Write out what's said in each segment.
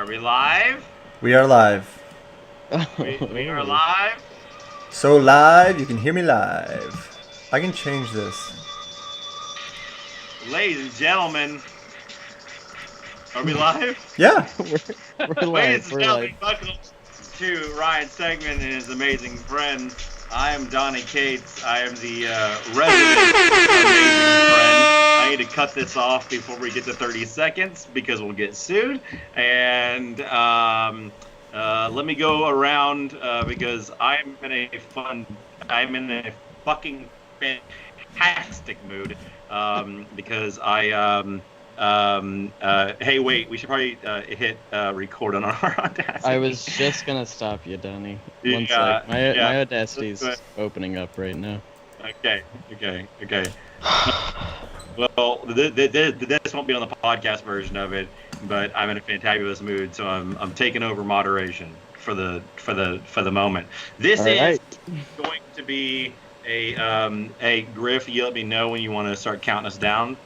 Are we live? We are live. We are live. So live, you can hear me live. I can change this. Ladies and gentlemen, are we live? Yeah. We're Ladies live. and gentlemen, welcome to Ryan Steg-Man and his amazing friend. I am Donny Cates. I am the resident amazing friend. I need to cut this off before we get to 30 seconds because we'll get sued. And let me go around because I'm in a fucking fantastic mood because hey, wait, we should probably hit record on our Audacity. I was just gonna stop you, Donny. One Yeah, sec. My yeah. Audacity's opening up right now. Okay. Well, this won't be on the podcast version of it, but I'm in a fantabulous mood, so I'm taking over moderation for the moment. This is going to be a Griff. You let me know when you want to start counting us down.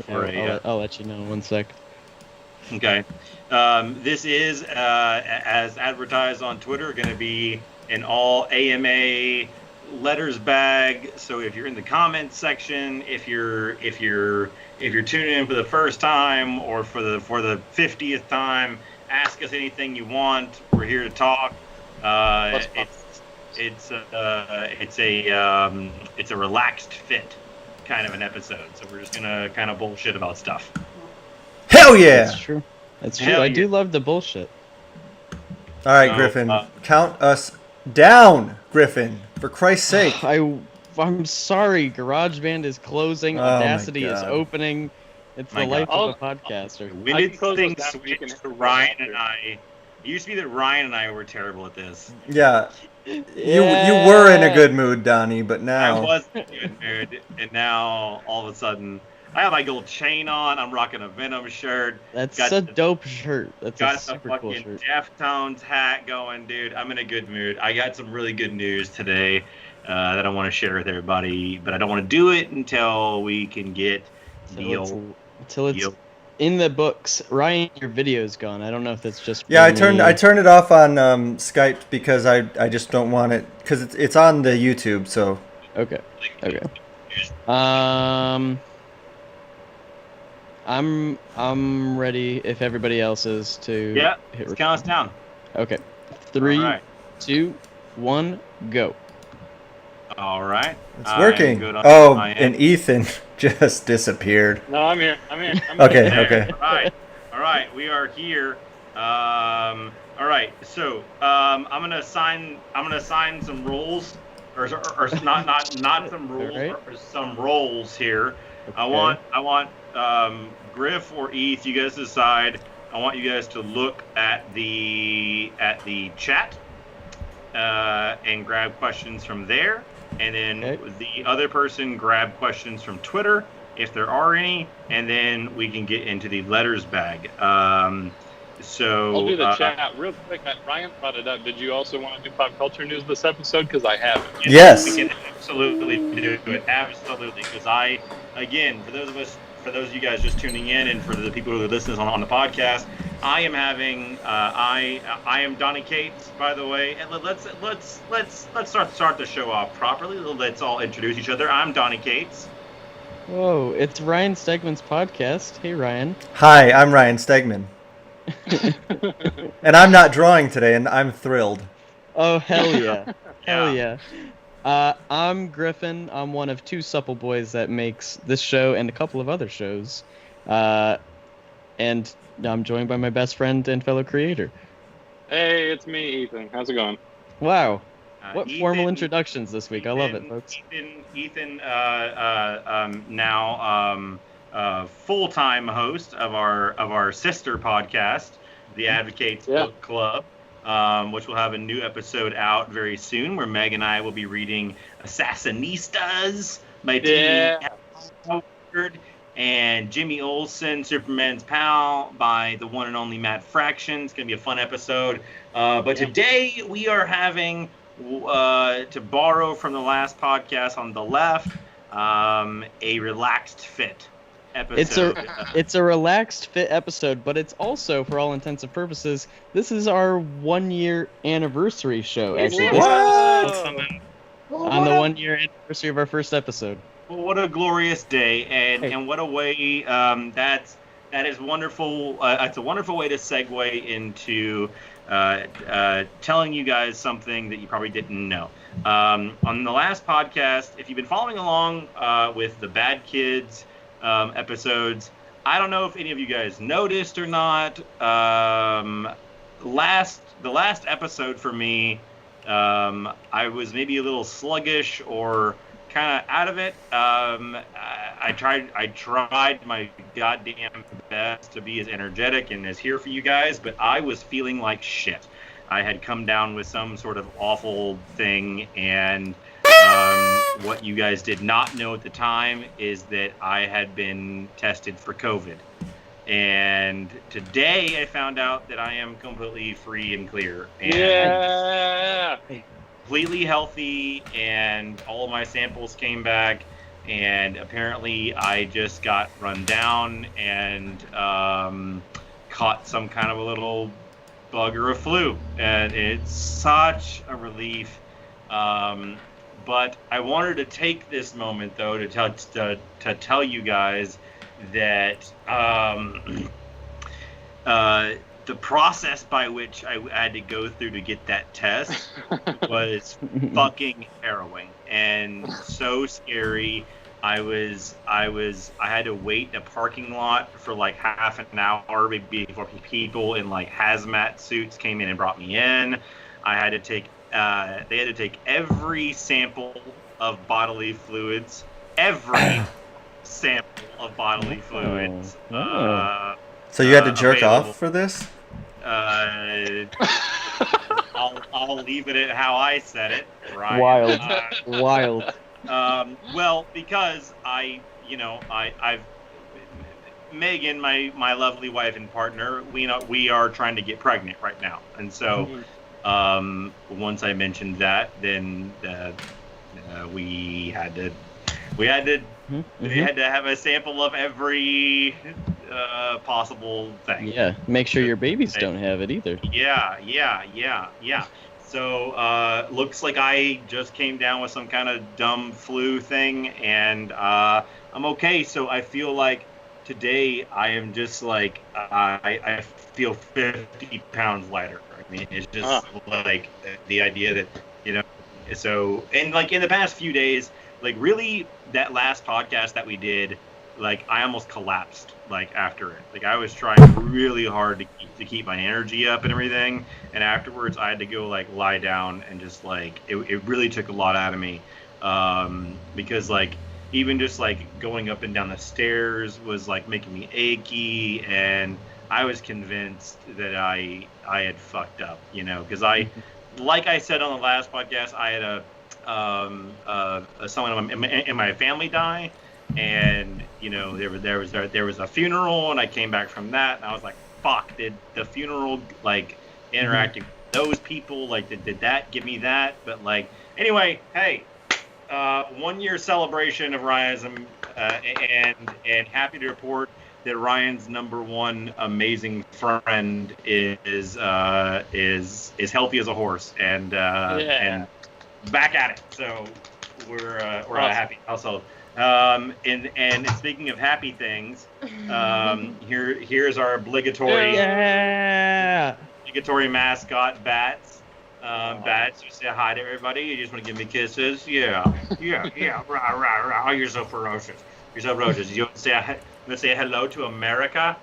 I'll let you know. One sec. Okay. This is, as advertised on Twitter, going to be an all AMA letters bag. So if you're in the comments section, if you're tuning in for the first time or for the 50th time, ask us anything you want. We're here to talk. It's a relaxed fit kind of an episode, so we're just gonna kind of bullshit about stuff. Hell yeah! That's true. Hell I yeah. do love the bullshit. All right, Griffin. Count us down, Griffin. For Christ's sake. I'm sorry. GarageBand is closing. Oh Audacity my is God. opening. It's My the life God. of a podcaster. When I did can close things those down, you can switch hit to the Ryan button. and I? It used to be that Ryan and I were terrible at this. Yeah. You were in a good mood, Donnie, but I now. was in a good mood, and now all of a sudden, I have my gold chain on. I'm rocking a Venom shirt. That's Got a the- dope shirt. That's a Got the super cool fucking shirt. Deftones hat going, dude. I'm in a good mood. I got some really good news today that I want to share with everybody, but I don't want to do it until we can get Until it's in the books. Ryan, your video's gone. I don't know if that's just Yeah, I for me. turned it off on Skype because I just don't want it because it's on the YouTube. So Okay. I'm ready if everybody else is to hit let's count us down. Okay. 3, All right. 2, 1, go. All right. it's working. Good on Oh, my and end. Ethan just disappeared. No, I'm here. Okay. There. Okay. All right. We are here. All right. So I'm gonna assign some rules, or not some rules, All right. or some roles here. Okay. I want Griff or Eth. You guys decide. I want you guys to look at the chat and grab questions from there, and then the other person grab questions from Twitter if there are any, and then we can get into the letters bag. So I'll do the chat real quick. Ryan brought it up. Did you also want to do pop culture news this episode? Because I haven't. Yes. We can absolutely do it. Absolutely, because for those of you guys just tuning in, and for the people who listen on the podcast, I am having I am Donny Cates, by the way, and let's start the show off properly. Let's all introduce each other. I'm Donny Cates. Whoa, it's Ryan Stegman's podcast. Hey, Ryan. Hi, I'm Ryan Stegman, and I'm not drawing today, and I'm thrilled. Oh, hell yeah. Hell Yeah. yeah. I'm Griffin. I'm one of 2 supple boys that makes this show and a couple of other shows. And I'm joined by my best friend and fellow creator. Hey, it's me, Ethan. How's it going? Wow. What Ethan- formal introductions this week. I love it, folks. Ethan now full-time host of our sister podcast, the Advocates Book Club, which will have a new episode out very soon, where Meg and I will be reading Assassinistas by T. Howard, and Jimmy Olsen, Superman's Pal, by the one and only Matt Fraction. It's going to be a fun episode. But today we are having, to borrow from the last podcast on the left, a relaxed fit episode. It's a relaxed, fit episode, but it's also, for all intents and purposes, this is our 1-year anniversary show. Actually, this episode on the 1-year anniversary of our first episode. Well, what a glorious day, and what a way that is wonderful. It's a wonderful way to segue into telling you guys something that you probably didn't know. On the last podcast, if you've been following along with the Bad Kids episodes, I don't know if any of you guys noticed or not. The last episode for me, I was maybe a little sluggish or kind of out of it. I tried my goddamn best to be as energetic and as here for you guys, but I was feeling like shit. I had come down with some sort of awful thing, and what you guys did not know at the time is that I had been tested for COVID. And today I found out that I am completely free and clear. And completely healthy, and all of my samples came back, and apparently I just got run down and caught some kind of a little bug or a flu, and it's such a relief. But I wanted to take this moment though to tell you guys that the process by which I had to go through to get that test was fucking harrowing and so scary. I had to wait in a parking lot for like half an hour before people in like hazmat suits came in and brought me in. I had to take they had to take every sample of bodily fluids, So you had to jerk off for this? I'll leave it at how I said it. Right. Wild. Well, because I've Megan, my lovely wife and partner, we are trying to get pregnant right now, and so once I mentioned that, then we had to have a sample of every possible thing. Yeah, make sure your babies don't have it either. Yeah. So looks like I just came down with some kind of dumb flu thing, and I'm okay. So I feel like today I am just like I feel 50 pounds lighter. I mean, it's just like the idea that So and like in the past few days, like really that last podcast that we did, like I almost collapsed like after it. Like I was trying really hard to keep my energy up and everything, and afterwards I had to go like lie down and just like it really took a lot out of me, because like even just like going up and down the stairs was like making me achy, and I was convinced that I had fucked up, because like I said on the last podcast, I had someone in my family die. And there was a funeral, and I came back from that, and I was like, "Fuck! Did the funeral like interacting with those people? Like, did that give me that?" But like, anyway, hey, 1 year celebration of Ryanism, and happy to report that Ryan's number one amazing friend is healthy as a horse, and back at it. So we're a happy household. And speaking of happy things, here's our obligatory mascot, Bats. Bats, you say hi to everybody. You just want to give me kisses. Yeah, rah. Oh, you're so ferocious. You want to say hello to America?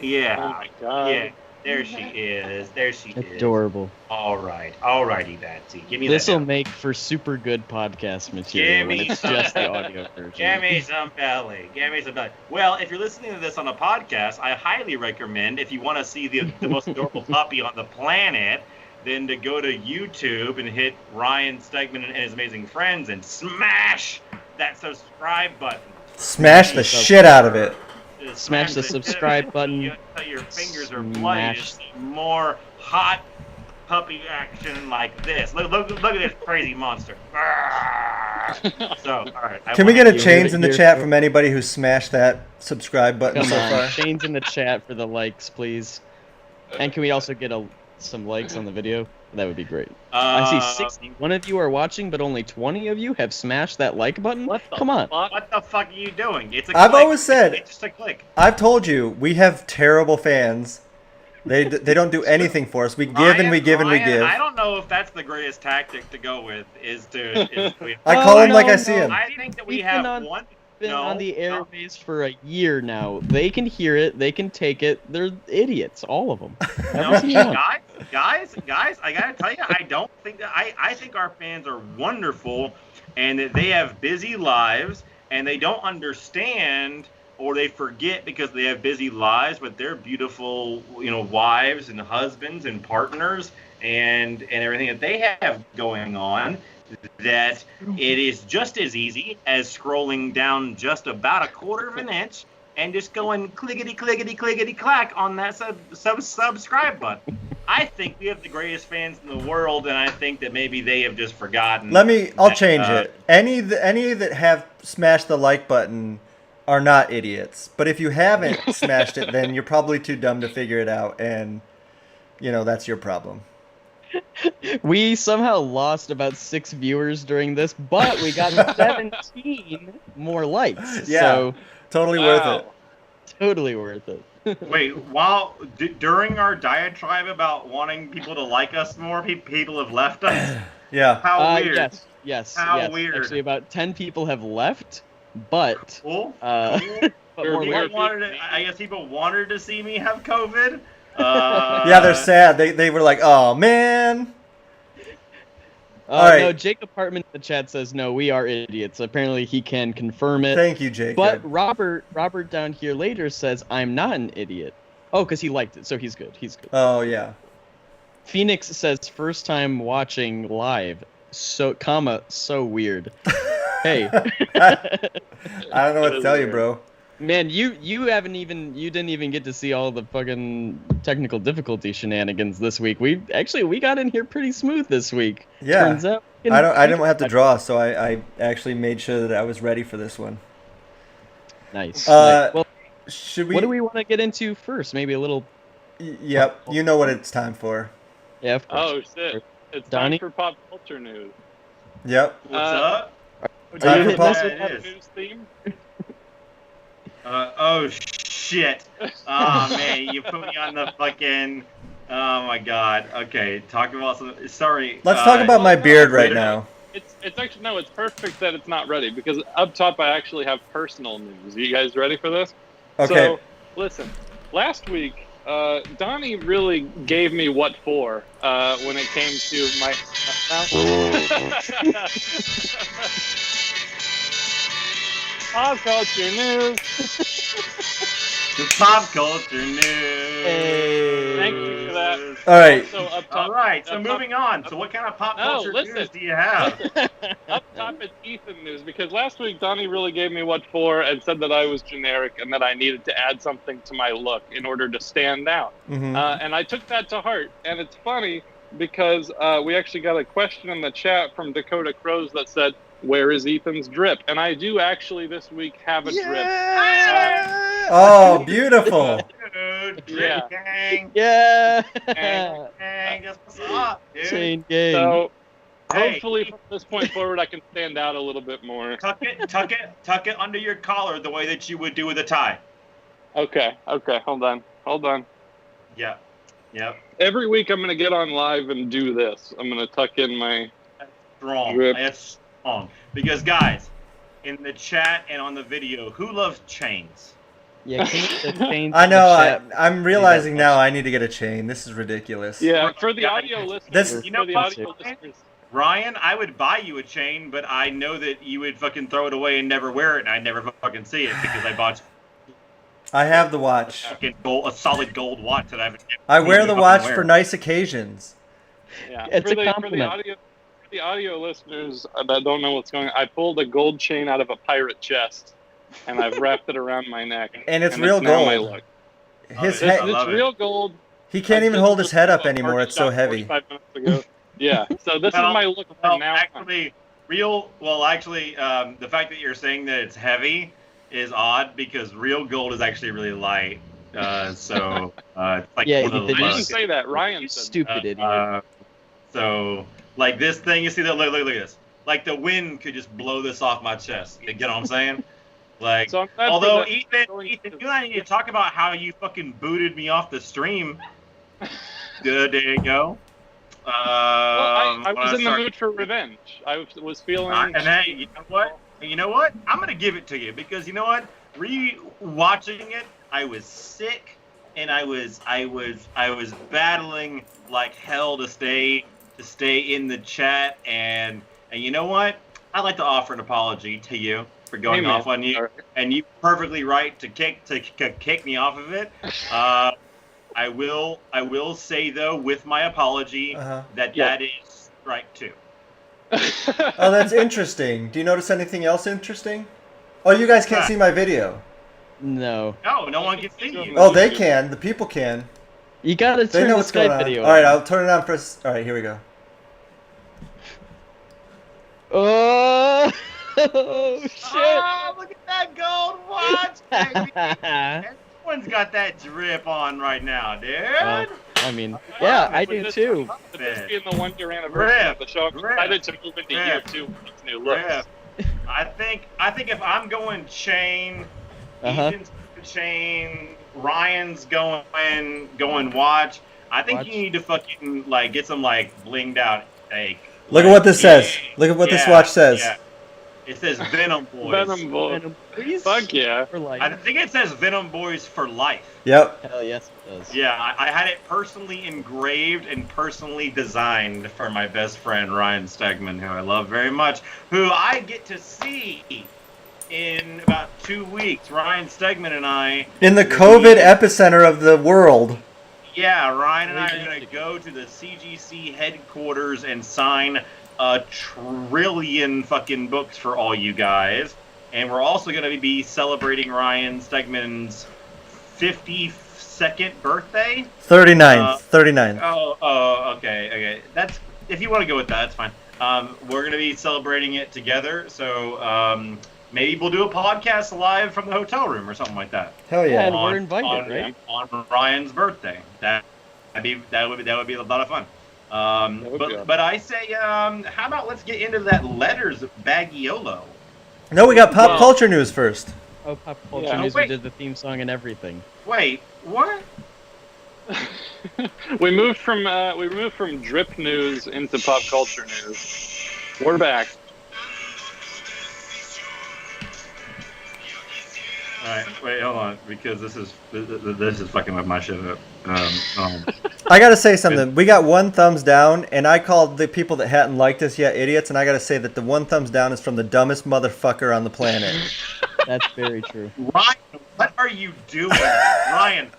Yeah. Oh my God. Yeah. There she is. Adorable. Alrighty, Batsy. Give me this will make for super good podcast material when it's just the audio version. Give me some belly. Well, if you're listening to this on a podcast, I highly recommend, if you want to see the most adorable puppy on the planet, then to go to YouTube and hit Ryan Steg-Man and his amazing friends and smash that subscribe button. Smash the shit out of it. Smash the subscribe button. Your fingers are bloody to see more hot puppy action like this. Look at this crazy monster. So, all right. Can we get a chains in the chat from anybody who smashed that subscribe button Come so on, far? chains in the chat for the likes, please. And can we also get some likes on the video? That would be great. I see 61 of you are watching, but only 20 of you have smashed that like button. Come on. What the fuck are you doing? It's a I've click. always said, It's just a click. I've told you, we have terrible fans. They don't do anything for us. We give and we give and we give. I don't know if that's the greatest tactic to go with. I call them like I see them. I think that we have one. Been on the airways for a year now. They can hear it. They can take it. They're idiots, all of them. Guys, I gotta tell you, I don't think that I think our fans are wonderful, and that they have busy lives, and they don't understand or they forget because they have busy lives, but they're beautiful, wives and husbands and partners and everything that they have going on. That it is just as easy as scrolling down just about a quarter of an inch and just going clickety clickety clickety clack on that subscribe button. I think we have the greatest fans in the world, and I think that maybe they have just forgotten. I'll change it. Any that have smashed the like button are not idiots. But if you haven't smashed it, then you're probably too dumb to figure it out, and that's your problem. We somehow lost about 6 viewers during this, but we got 17 more likes. Yeah, so totally worth it. Totally worth it. Wait, during our diatribe about wanting people to like us more, people have left us? Yeah. How weird. Yes. How weird. Actually, about 10 people have left, but... Cool. But more weird. I guess people wanted to see me have COVID. Yeah, they're sad. They were like, "Oh man." All right. No, Jacob Hartman in the chat says no. We are idiots. Apparently, he can confirm it. Thank you, Jacob. But Robert down here later says I'm not an idiot. Oh, because he liked it, so he's good. He's good. Oh yeah. Phoenix says first time watching live. So weird. Hey. I don't know what to tell you, bro. Man, you didn't even get to see all the fucking technical difficulty shenanigans this week. We got in here pretty smooth this week. Yeah. Turns out I didn't have to draw, so I actually made sure that I was ready for this one. Nice. Well, what do we want to get into first? Maybe a little. Yep. You know what it's time for. Yeah. Of course. Oh shit! It's Donny? time for pop culture news. Yep. What's up? Time for pop. News theme. Oh shit! Oh man, you put me on the fucking. Oh my god. Okay, talk about some. Sorry. Let's talk about my beard right now. It's actually no. It's perfect that it's not ready because up top I actually have personal news. Are you guys ready for this? Okay. So listen, last week Donny really gave me what for when it came to my. Pop culture news. The pop culture news. Hey. Thank you for that. All right. So up top, All right. So moving on. So what kind of pop culture listen. news do you have? Up top it's Ethan news because last week Donny really gave me what for and said that I was generic and that I needed to add something to my look in order to stand out. Mm-hmm. And I took that to heart. And it's funny because we actually got a question in the chat from Dakota Crows that said, "Where is Ethan's drip?" And I do actually this week have a drip. Oh, beautiful. Dude, Yeah. gang. Yeah. Gang, that's what's up, dude. Chain gang. So Hey. hopefully from this point forward I can stand out a little bit more. Tuck it under your collar the way that you would do with a tie. Okay, hold on. Yep. Every week I'm going to get on live and do this. I'm going to tuck in my Strong. drip. That's strong. Because guys, in the chat and on the video, who loves chains? Yeah, can you change I know. the chat? I'm realizing now I need to get a chain. This is ridiculous. Yeah, for the audio listeners. You know for the what, audio listeners. Ryan, I would buy you a chain, but I know that you would fucking throw it away and never wear it, and I'd never fucking see it because I bought I have the watch. a solid gold watch that I haven't. I wear the watch wear. for nice occasions. Yeah, It's for a the compliment. for the audio listeners that don't know what's going on, I pulled a gold chain out of a pirate chest, and I've wrapped it around my neck. And it's real now my gold. look. His I head. love It's it. real gold. He can't even hold his head up anymore. It's so heavy. 45 minutes ago. Yeah, so this is my look Well, from now on. actually, Well, actually, the fact that you're saying that it's heavy is odd because real gold is actually really light. So it's like Yeah, one of the Ethan, I didn't lowest. say that. Ryan You said. stupid idiot. So like this thing, you see that? Look at this. Like the wind could just blow this off my chest. You get what I'm saying? Like, So I'm glad although for Ethan, you and I need to talk about how you fucking booted me off the stream. Good, there you go. Well, I was in the start- mood for revenge. I was feeling. And hey, you know what? You know what? I'm gonna give it to you because you know what? Re-watching it, I was sick and I was battling like hell to stay in the chat and you know what? I'd like to offer an apology to you for going off on you, and you perfectly right to kick me off of it. I will say though, with my apology, that is strike 2. Oh, that's interesting. Do you notice anything else interesting? Oh, you guys can't see my video. No. No one can see you. Oh, they can. The people can. You gotta They turn know the what's going Skype on. video All right, on. I'll turn it on for. All right, here we go. Oh, shit! Oh, look at that gold watch, baby. Everyone's got that drip on right now, dude. I mean, yeah, I do too. With this being the 1-year anniversary of the show, I'm excited to move into year 2 with these new looks. I think if I'm going chain, Ethan's chain, Ryan's going watch. I think you need to fucking like get some like blinged out Look at what this says. Look at what this watch says. Yeah. It says Venom Boys. Venom Boys. Fuck yeah. For life. I think it says Venom Boys for life. Yep. Hell yes, it does. Yeah, I had it personally engraved and personally designed for my best friend Ryan Steg-Man, who I love very much, who I get to see in about 2 weeks. Ryan Steg-Man and I. In the COVID epicenter of the world. Yeah, Ryan and I are going to go to the CGC headquarters and sign a trillion fucking books for all you guys. And we're also going to be celebrating Ryan Stegman's 52nd birthday. 39th. 39th. Oh, okay. That's if you want to go with that, that's fine. We're going to be celebrating it together. So maybe we'll do a podcast live from the hotel room or something like that. Hell yeah! And we're invited, right? On Ryan's birthday. That would be a lot of fun. But I say, how about let's get into that letters Baggiolo. No, we got pop culture news first. Oh, pop culture news. We did the theme song and everything. Wait, what? we moved from drip news into pop culture news. We're back. All right, wait, hold on, because this is fucking with my shit up. I gotta say something. We got 1 thumbs down, and I called the people that hadn't liked us yet idiots, and I gotta say that the 1 thumbs down is from the dumbest motherfucker on the planet. That's very true. Ryan, what are you doing, Ryan?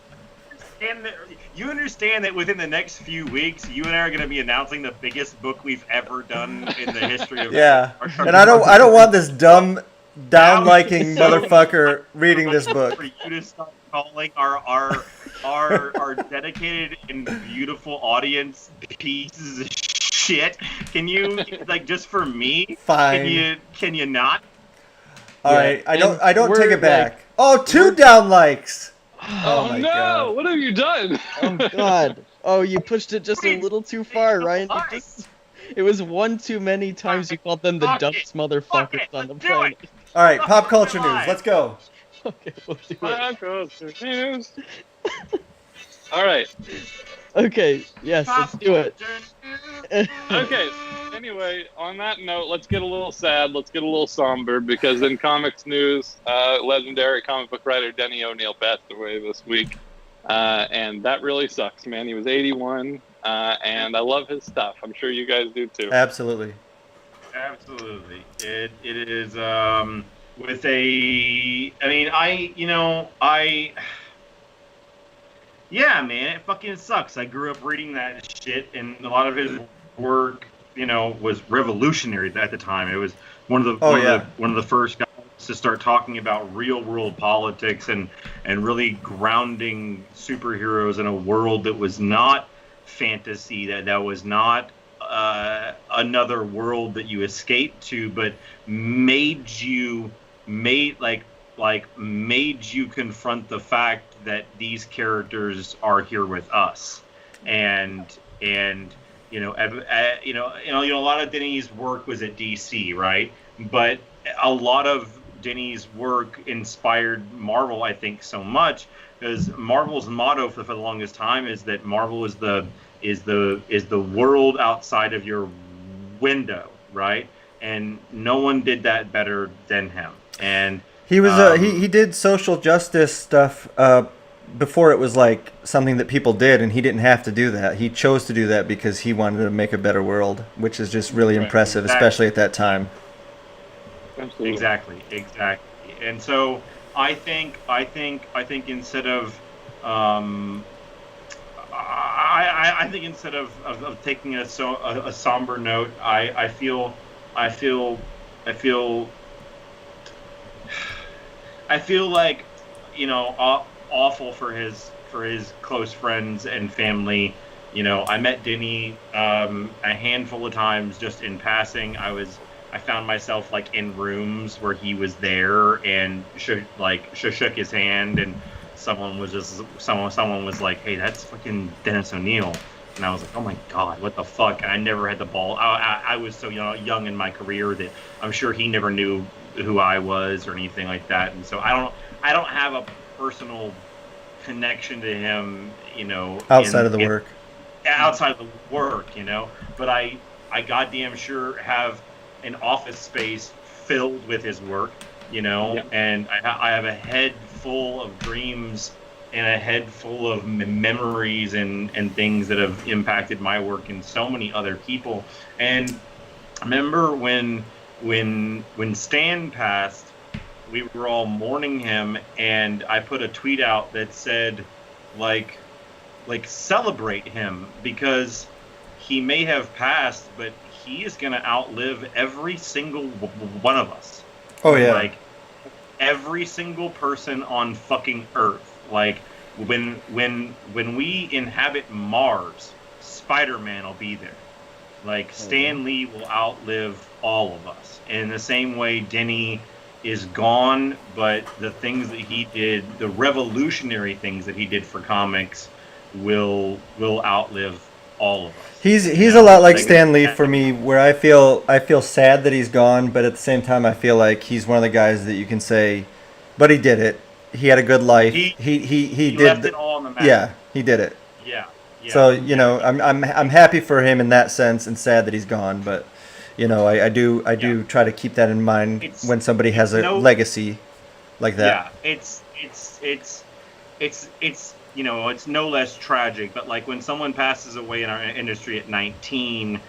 You understand that within the next few weeks, you and I are going to be announcing the biggest book we've ever done in the history of our show. And I don't want this dumb, down-liking motherfucker reading this book. For you to start calling our dedicated and beautiful audience pieces of shit. Can you, like, just for me? Fine. Can you not? All right, I don't take it back. Oh, 2 down likes. Oh my God. What have you done? Oh God. Oh, you pushed it just a little too far, Ryan. It was 1 too many times you called them the dumbest motherfuckers on the planet. All right, pop culture news. Let's go. Okay, we'll do it. Pop culture news. All right. Okay, yes, let's do it. Okay, anyway, on that note, let's get a little sad, let's get a little somber, because in comics news, legendary comic book writer Denny O'Neil passed away this week. And that really sucks, man. He was 81, and I love his stuff. I'm sure you guys do too. Absolutely. Absolutely. It is, with a, I mean, yeah, man, it fucking sucks. I grew up reading that shit, and a lot of his work, was revolutionary at the time. It was one of the first guys to start talking about real world politics and really grounding superheroes in a world that was not fantasy, that was not another world that you escaped to, but made you confront the fact that these characters are here with us, and a lot of Denny's work was at DC, right? But a lot of Denny's work inspired Marvel, I think, so much, because Marvel's motto for the longest time is that Marvel is the world outside of your window, right? And no one did that better than him. And he was he did social justice stuff before it was like something that people did, and he didn't have to do that. He chose to do that because he wanted to make a better world, which is just really impressive, especially at that time. Absolutely. Exactly. And so I think instead of I think instead of taking a somber note, I feel like, awful for his close friends and family. I met Denny a handful of times just in passing. I found myself like in rooms where he was there and shook his hand, and someone was like, "Hey, that's fucking Dennis O'Neil," and I was like, "Oh my god, what the fuck?" And I never had the ball. I was so young in my career that I'm sure he never knew who I was or anything like that, and so I don't have a personal connection to him, outside of the work. Outside of the work, but I goddamn sure have an office space filled with his work, and I have a head full of dreams and a head full of memories and things that have impacted my work and so many other people. And I remember when Stan passed, we were all mourning him, and I put a tweet out that said, like celebrate him, because he may have passed, but he is going to outlive every single one of us. Oh yeah. Like every single person on fucking Earth. Like when we inhabit Mars, Spider-Man will be there. Like Stan Lee will outlive all of us. And in the same way, Denny is gone, but the things that he did, the revolutionary things that he did for comics, will outlive all of us. He's a lot like Stan Lee for me, where I feel sad that he's gone, but at the same time I feel like he's one of the guys that you can say, but he did it. He had a good life. He did left it all on the map. Yeah, he did it. Yeah. So I'm happy for him in that sense, and sad that he's gone. But I do try to keep that in mind when somebody has a legacy like that. Yeah, it's it's no less tragic. But like when someone passes away in our industry at 19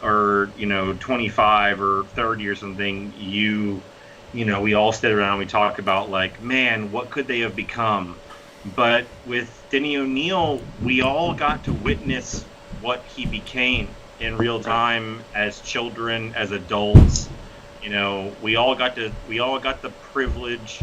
or 25 or 30 or something, we all sit around and we talk about like, man, what could they have become? But with Denny O'Neil, we all got to witness what he became in real time as children, as adults. We all got the privilege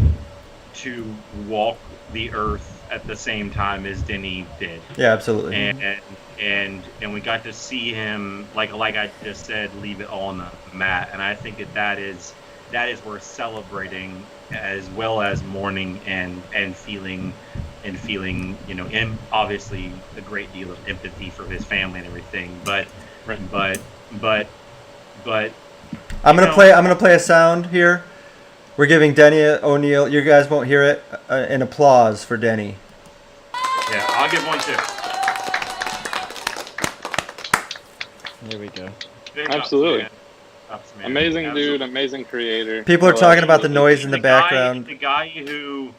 to walk the earth at the same time as Denny did. Yeah, absolutely. And we got to see him, like I just said, leave it all on the mat. And I think that is worth celebrating, as well as mourning and feeling, and obviously a great deal of empathy for his family and everything. But I'm gonna play a sound here. We're giving Denny O'Neil. You guys won't hear it. An applause for Denny. Yeah, I'll give one too. There we go. Absolutely. Ups, man. Amazing Absolutely. dude, amazing creator. People are talking about the noise in the background. The guy who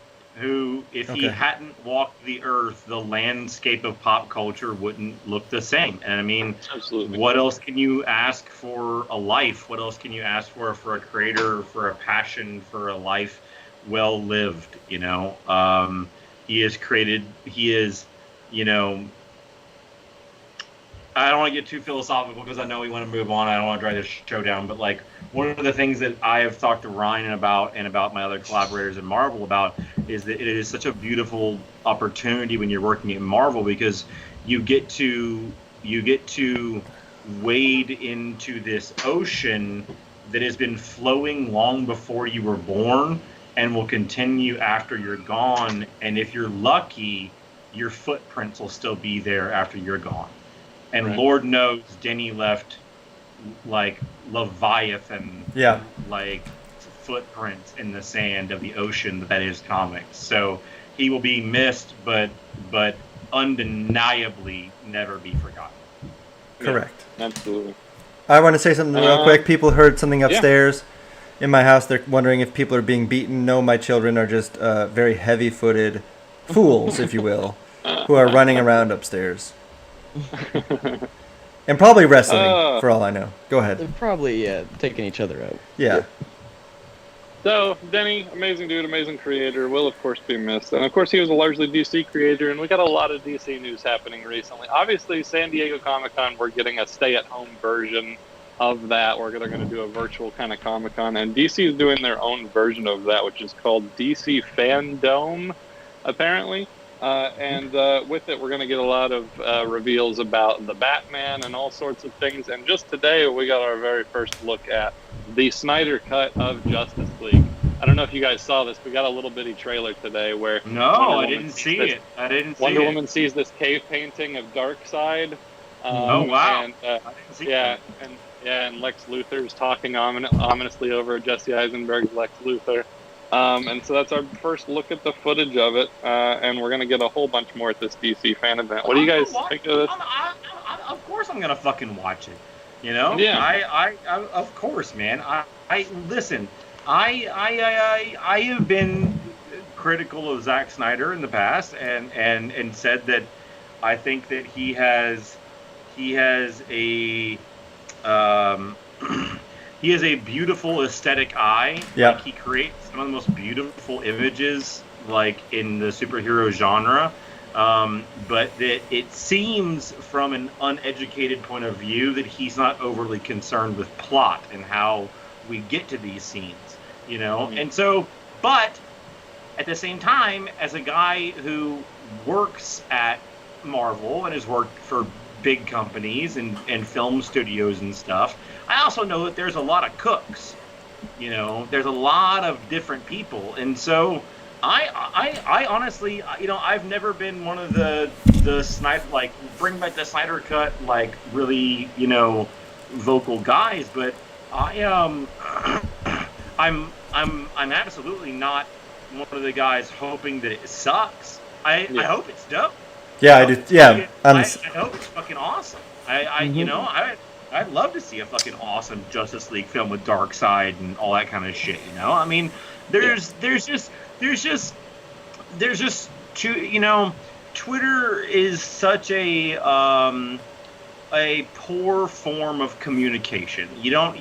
if he hadn't walked the earth, the landscape of pop culture wouldn't look the same. And I mean, absolutely. What else can you ask for a life? What else can you ask for a creator, for a passion, for a life well lived? He is created. He is, I don't want to get too philosophical because I know we want to move on. I don't want to drag this show down, but like one of the things that I have talked to Ryan about and about my other collaborators in Marvel about is that it is such a beautiful opportunity when you're working at Marvel, because you get to wade into this ocean that has been flowing long before you were born and will continue after you're gone. And if you're lucky, your footprints will still be there after you're gone. And Right. Lord knows Denny left like Leviathan, like footprints in the sand of the ocean that is comics. So he will be missed, but undeniably never be forgotten. Correct. Yeah, absolutely. I want to say something real quick. People heard something upstairs in my house. They're wondering if people are being beaten. No, my children are just very heavy-footed fools, if you will, who are running around upstairs. And probably wrestling, for all I know. Go ahead. They're probably taking each other out. Yeah. So, Denny, amazing dude, amazing creator, will of course be missed. And of course, he was a largely DC creator, and we got a lot of DC news happening recently. Obviously, San Diego Comic-Con, we're getting a stay-at-home version of that. They're going to do a virtual kind of Comic-Con, and DC is doing their own version of that, which is called DC Fandom, apparently. And with it, we're going to get a lot of reveals about the Batman and all sorts of things. And just today, we got our very first look at the Snyder Cut of Justice League. I don't know if you guys saw this. We got a little bitty trailer today where I didn't see it. Wonder Woman sees this cave painting of Darkseid. Oh wow! And, I didn't see that. and Lex Luthor's talking ominously over Jesse Eisenberg's Lex Luthor. And so that's our first look at the footage of it, and we're gonna get a whole bunch more at this DC fan event. What do you guys think of this? Of course, I'm gonna fucking watch it. You know? Yeah. I of course, man. I listen. I have been critical of Zack Snyder in the past, and said that I think that he has a he has a beautiful aesthetic eye. Yeah. Like, he creates some of the most beautiful images, like, in the superhero genre. But that it seems, from an uneducated point of view, that he's not overly concerned with plot and how we get to these scenes, you know? Mm-hmm. And so, but at the same time, as a guy who works at Marvel and has worked for big companies and film studios and stuff, I also know that there's a lot of cooks, you know, there's a lot of different people. And so I honestly, you know, I've never been one of the Snyder, like, bring back the Snyder Cut, like, really, you know, vocal guys, but I'm absolutely not one of the guys hoping that it sucks. I hope it's dope. Yeah, I do. Yeah, I hope it's fucking awesome. You know, I'd love to see a fucking awesome Justice League film with Darkseid and all that kind of shit. You know, I mean, there's just too, you know, Twitter is such a poor form of communication. You don't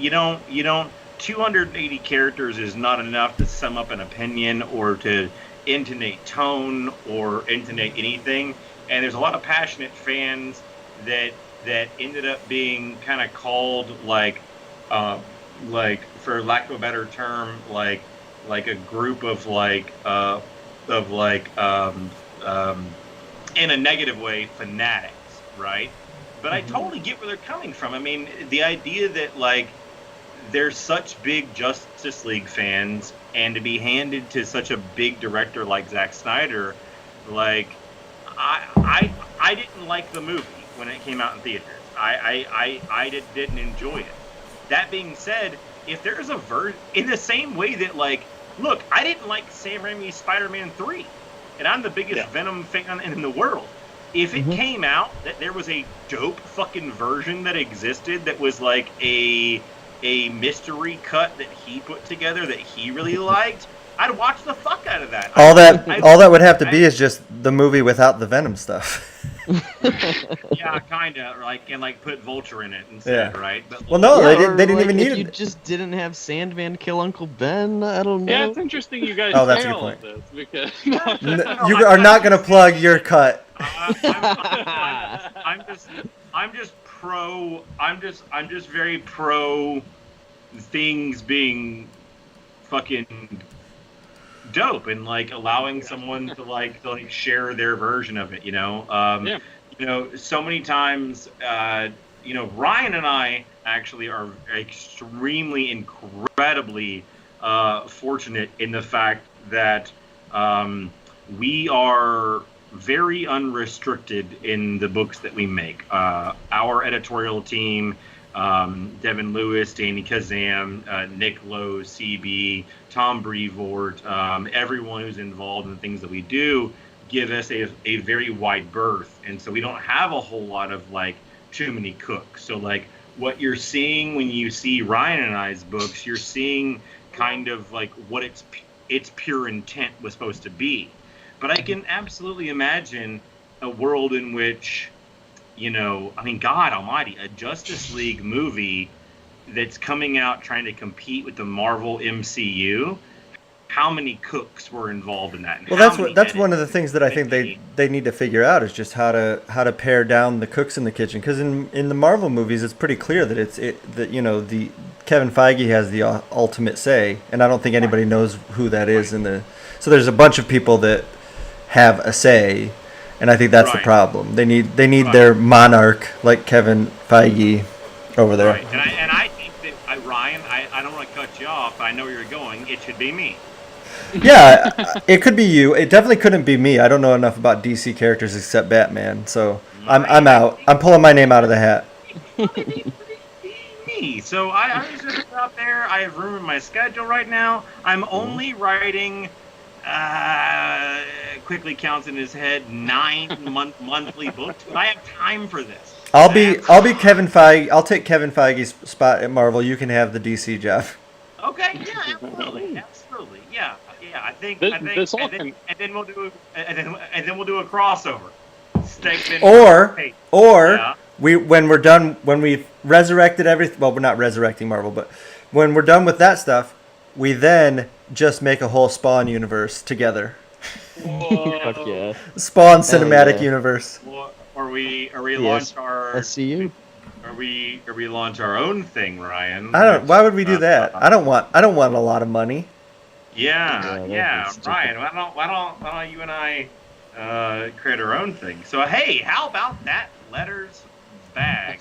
280 characters is not enough to sum up an opinion or to intonate tone or intonate anything. And there's a lot of passionate fans that ended up being kind of called like for lack of a better term, like a group of in a negative way, fanatics, right? But I totally get where they're coming from. I mean, the idea that, like, they're such big Justice League fans, and to be handed to such a big director like Zack Snyder, like, I didn't like the movie when it came out in theaters. I didn't enjoy it. That being said, if there's a version, in the same way that, like, look, I didn't like Sam Raimi's Spider-Man 3, and I'm the biggest Venom fan in the world. If it came out that there was a dope fucking version that existed that was like a mystery cut that he put together that he really liked, I'd watch the fuck out of that. All that would have to be is just the movie without the Venom stuff. Yeah, kind of, like put Vulture in it instead, right? But, well, no, they didn't even need it. You just didn't have Sandman kill Uncle Ben. I don't know. Yeah, it's interesting you guys that's say a good all point. of this because you are not going to plug your cut. I'm just very pro things being fucking dope and like allowing someone to like share their version of it, you know. You know, so many times Ryan and I actually are extremely, incredibly fortunate in the fact that we are very unrestricted in the books that we make. Our editorial team, Devin Lewis, Danny Kazam, Nick Lowe, CB, Tom Brevoort, everyone who's involved in the things that we do, give us a very wide berth. And so we don't have a whole lot of too many cooks. So what you're seeing when you see Ryan and I's books, you're seeing kind of what its pure intent was supposed to be. But I can absolutely imagine a world in which, God almighty, a Justice League movie that's coming out trying to compete with the Marvel MCU. How many cooks were involved in that? Well, that's one of the things that I think they need to figure out is just how to pare down the cooks in the kitchen. Because in the Marvel movies, it's pretty clear that the Kevin Feige has the ultimate say, and I don't think anybody knows who that is So there's a bunch of people that have a say, and I think that's the problem. They need their monarch like Kevin Feige over there. Right. And I think that Ryan, I don't want to cut you off, but I know where you're going. It should be me. Yeah, it could be you. It definitely couldn't be me. I don't know enough about DC characters except Batman, so I'm out. I'm pulling my name out of the hat. Me. So I was just out there. I have room in my schedule right now. I'm only writing. Quickly counts in his head 9 monthly books, but I have time for this. I'll be Kevin Feige. I'll take Kevin Feige's spot at Marvel. You can have the DC job. Okay. Yeah. Absolutely. Yeah. I think. And then we'll do a crossover. When we've resurrected everything. Well, we're not resurrecting Marvel, but when we're done with that stuff, we then just make a whole Spawn universe together. Fuck yeah. Spawn cinematic universe. Or we launch our SCU. Or we launch our own thing, Ryan. Why would we do that? I don't want a lot of money. Yeah, Ryan. Why don't you and I create our own thing? So hey, how about that letters bag?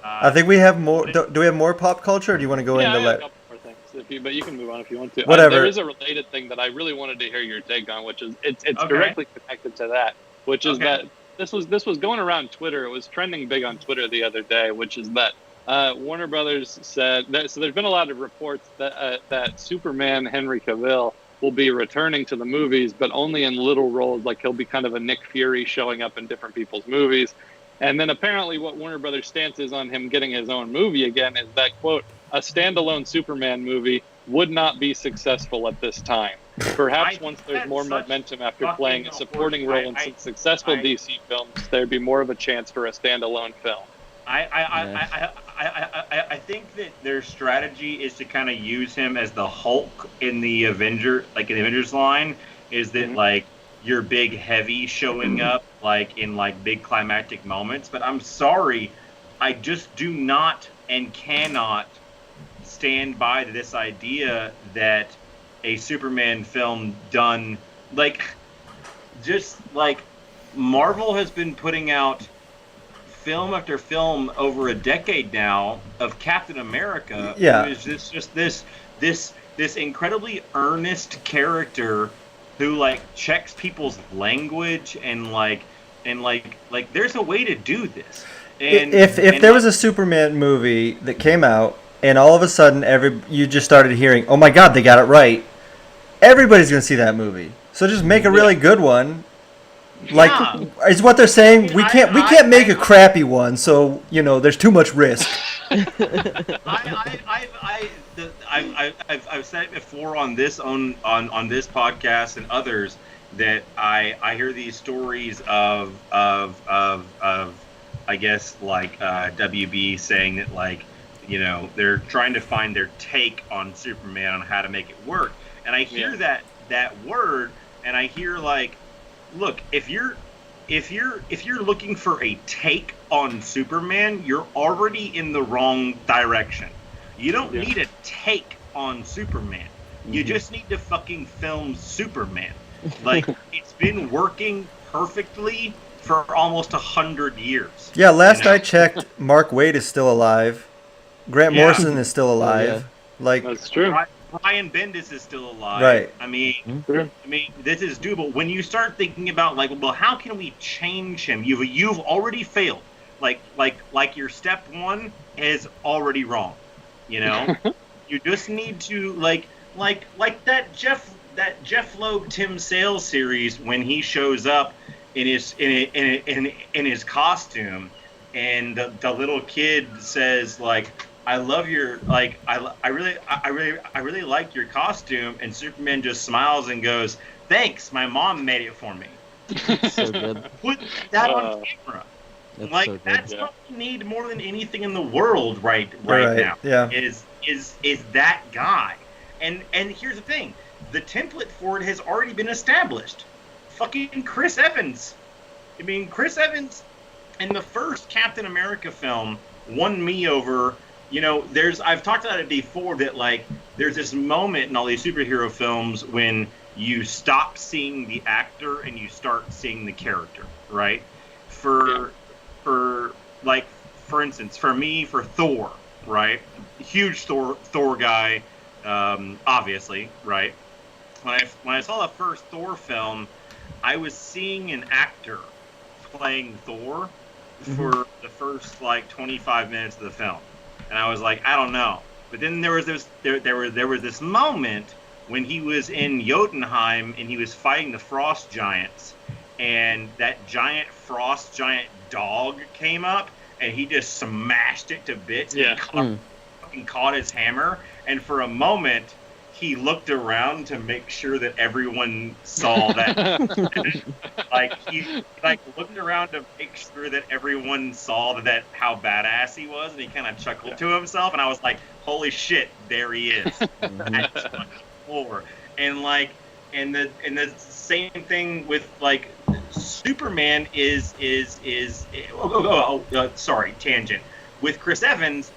I think we have more. Do we have more pop culture? Or do you want to go into a couple more things? But you can move on if you want to. Whatever. There is a related thing that I really wanted to hear your take on, which is it's directly connected to that, which is that this was going around Twitter. It was trending big on Twitter the other day, which is that Warner Brothers said that. So there's been a lot of reports that Superman Henry Cavill will be returning to the movies, but only in little roles. Like he'll be kind of a Nick Fury showing up in different people's movies. And then apparently what Warner Brothers' stance is on him getting his own movie again is that, quote, a standalone Superman movie would not be successful at this time. Perhaps once there's more momentum after playing a supporting role in some successful DC films, there'd be more of a chance for a standalone film. I think that their strategy is to kind of use him as the Hulk in the Avengers line, is that your big heavy showing up in big climactic moments. But I'm sorry, I just do not and cannot stand by this idea that a Superman film done Marvel has been putting out film after film over a decade now of Captain America, who is this incredibly earnest character who checks people's language and there's a way to do this. And if there was a Superman movie that came out and all of a sudden you just started hearing, oh my God, they got it right, everybody's gonna see that movie. So just make a really good one. Is what they're saying? We can't make a crappy one, so there's too much risk. I've said it before on this podcast and others that I hear these stories of I guess WB saying that they're trying to find their take on Superman on how to make it work, and I hear that word, and I hear look, if you're looking for a take on Superman, you're already in the wrong direction. You don't need a take on Superman. You just need to fucking film Superman. It's been working perfectly for almost 100 years. Yeah, last I checked, Mark Waid is still alive. Grant Morrison is still alive. Like, that's true. Brian Bendis is still alive. Right. I mean, this is doable. When you start thinking about like, well, how can we change him? You've already failed. Like your step one is already wrong. You know, you just need to like that Jeff Loeb Tim Sale series when he shows up in his costume, and the little kid says like, I love your like I really like your costume, and Superman just smiles and goes, thanks, my mom made it for me. So good. Put that on camera. That's Like so good. that's what we need more than anything in the world right now. Yeah. Is that guy. And here's the thing. The template for it has already been established. Fucking Chris Evans. I mean, Chris Evans in the first Captain America film won me over. You know, I've talked about it before that like there's this moment in all these superhero films when you stop seeing the actor and you start seeing the character, right? For instance, for me, for Thor, right? Huge Thor guy, obviously, right? When I saw the first Thor film, I was seeing an actor playing Thor for the first like 25 minutes of the film, and I was like, I don't know. But then there was this moment when he was in Jotunheim and he was fighting the frost giants, and that giant frost giant dog came up and he just smashed it to bits. Yeah. And fucking caught his hammer, and for a moment he looked around to make sure that everyone saw that. he looked around to make sure that everyone saw that how badass he was, and he kind of chuckled to himself, and I was like, holy shit, there he is. That's fucking Thor. And the same thing with like Superman sorry, tangent. With Chris Evans,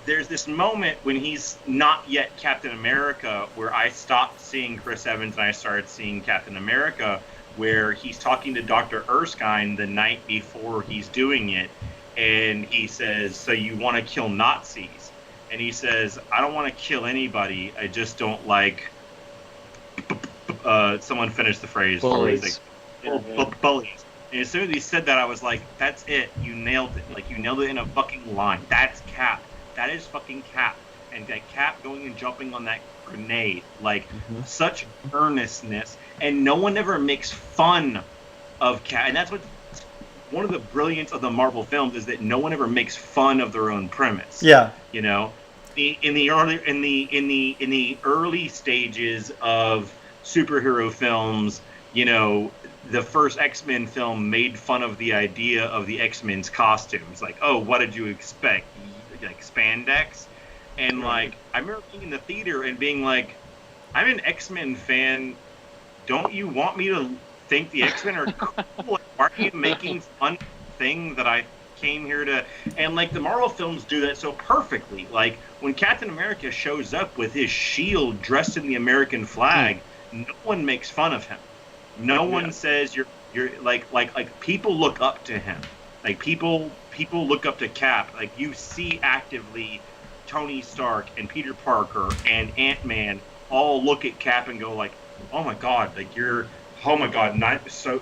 there's this moment when he's not yet Captain America where I stopped seeing Chris Evans and I started seeing Captain America, where he's talking to Dr. Erskine the night before he's doing it, and he says, so you want to kill Nazis? And he says, I don't want to kill anybody, I just don't like someone finish the phrase. Bullies. Bullies. And as soon as he said that, I was like, that's it. You nailed it. Like, you nailed it in a fucking line. That's Cap. That is fucking Cap. And that Cap going and jumping on that grenade. Like, such earnestness. And no one ever makes fun of Cap. And that's what one of the brilliance of the Marvel films is that no one ever makes fun of their own premise. Yeah. You know? In the early stages of superhero films, you know, the first X-Men film made fun of the idea of the X-Men's costumes. Like, oh, what did you expect? Like spandex? And like, I remember being in the theater and being like, I'm an X-Men fan. Don't you want me to think the X-Men are cool? Aren't you making fun of the thing that I came here to? And like the Marvel films do that so perfectly. Like when Captain America shows up with his shield dressed in the American flag, no one makes fun of him. No one says you're like people look up to him. Like people look up to Cap. Like you see actively Tony Stark and Peter Parker and Ant-Man all look at Cap and go like, oh my god, like oh my god, so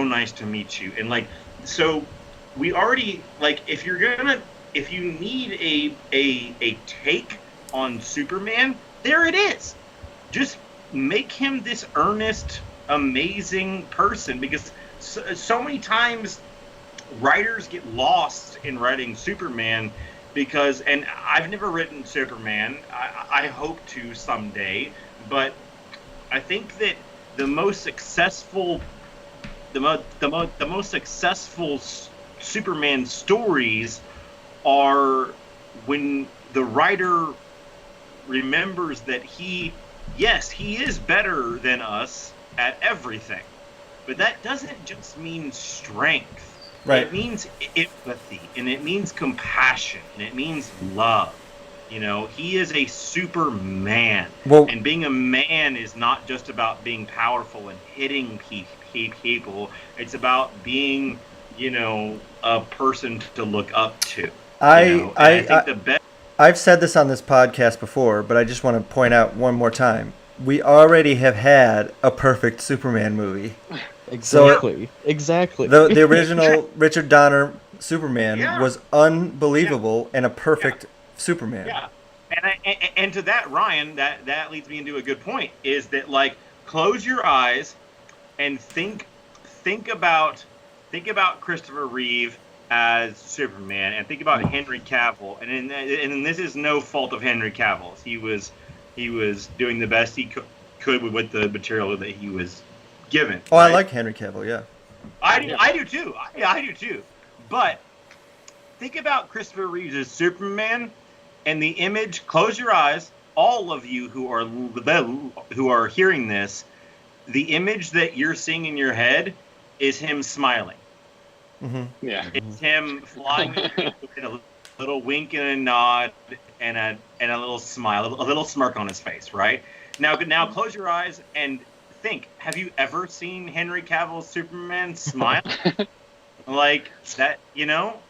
nice to meet you. And like, so we already, like, if you need a take on Superman, there it is. Just make him this earnest, amazing person, because so many times writers get lost in writing Superman because, and I've never written Superman, I hope to someday, but I think that the most successful Superman stories are when the writer remembers that he is better than us at everything, but that doesn't just mean strength. Right. It means empathy, and it means compassion, and it means love. You know, he is a Superman. Well, and being a man is not just about being powerful and hitting people. It's about being a person to look up to. I think the best. I've said this on this podcast before, but I just want to point out one more time. We already have had a perfect Superman movie. Exactly. The original Richard Donner Superman was unbelievable and a perfect Superman. Yeah. And to that, Ryan, that leads me into a good point, is that, like, close your eyes and think about Christopher Reeve as Superman, and think about Henry Cavill. And this is no fault of Henry Cavill's. He was doing the best he could with the material that he was given. Oh, right? I like Henry Cavill, yeah. I do too. I do too. But think about Christopher Reeves as Superman, and the image. Close your eyes, all of you who are hearing this. The image that you're seeing in your head is him smiling. Mm-hmm. Yeah, it's him flying with a little wink and a nod and a little smile, a little smirk on his face. Right now, close your eyes and think. Have you ever seen Henry Cavill's Superman smile? Like that,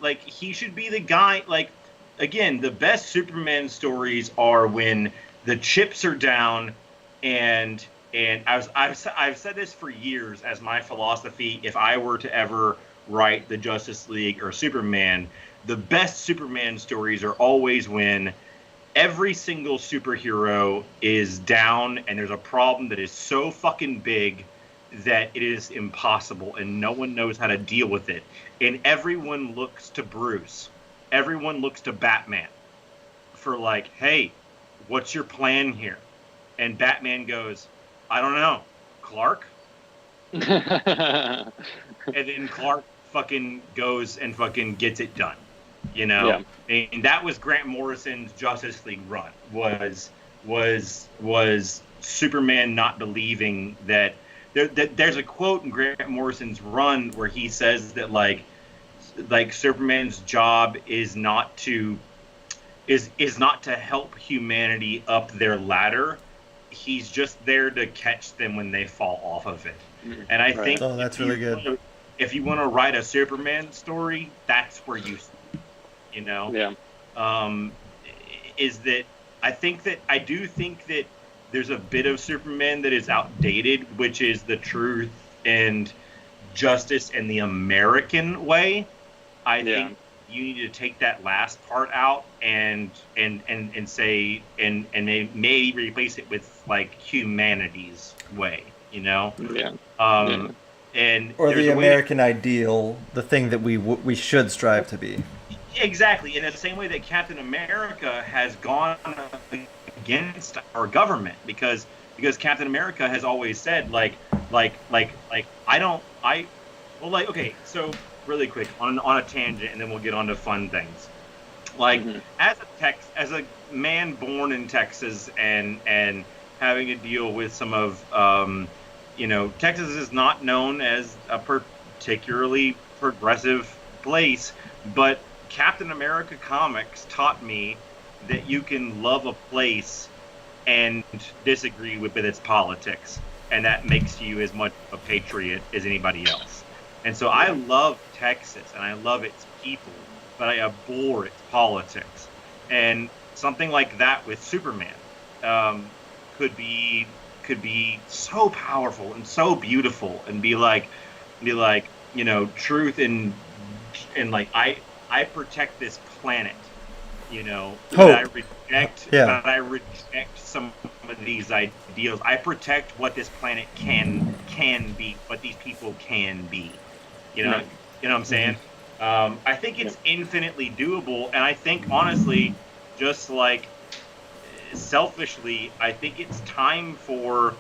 like he should be the guy. Like, again, the best Superman stories are when the chips are down, and I've said this for years as my philosophy. If I were to ever write the Justice League or Superman, the best Superman stories are always when every single superhero is down and there's a problem that is so fucking big that it is impossible and no one knows how to deal with it. And everyone looks to Bruce. Everyone looks to Batman for, like, hey, what's your plan here? And Batman goes, I don't know, Clark? And then Clark fucking goes and fucking gets it done. Yeah. And that was Grant Morrison's Justice League run. Was Superman not believing that there's a quote in Grant Morrison's run where he says that like Superman's job is not to help humanity up their ladder. He's just there to catch them when they fall off of it. And I think that's really good. If you want to write a Superman story, that's where you is that I do think that there's a bit of Superman that is outdated, which is the truth and justice and the American way. I think you need to take that last part out and say and maybe replace it with, like, humanity's way, And or the American ideal, the thing that we should strive to be. Exactly, in the same way that Captain America has gone against our government because Captain America has always said okay, so really quick on a tangent, and then we'll get on to fun things. Like, as a man born in Texas and having to deal with some of Texas is not known as a particularly progressive place, but Captain America comics taught me that you can love a place and disagree with its politics, and that makes you as much a patriot as anybody else. And so I love Texas and I love its people, but I abhor its politics. And something like that with Superman could be so powerful and so beautiful, and be like truth and like I protect this planet, that I reject some of these ideals. I protect what this planet can be, what these people can be. You know what I'm saying? I think it's infinitely doable, and I think, honestly, just like selfishly, I think it's time for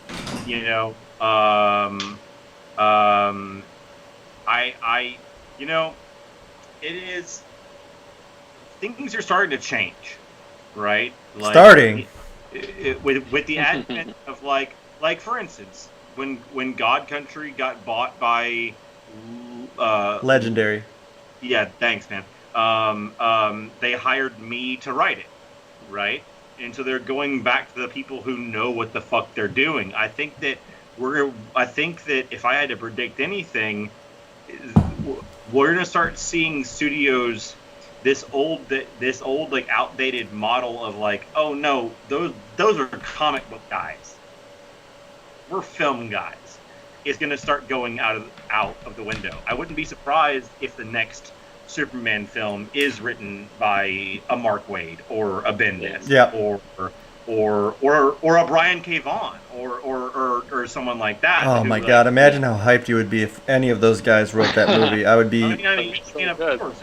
it is. Things are starting to change, right? Like, starting with the advent of like for instance, when God Country got bought by Legendary. Yeah, thanks, man. They hired me to write it, right? And so they're going back to the people who know what the fuck they're doing. I think that if I had to predict anything, we're gonna start seeing studios this old like outdated model of like, oh no, those are comic book guys. We're film guys. Is gonna start going out of the window. I wouldn't be surprised if the next Superman film is written by a Mark Waid or a Bendis, or a Brian K. Vaughan or someone like that. Oh my God! Imagine how hyped you would be if any of those guys wrote that movie. I would be. Of course.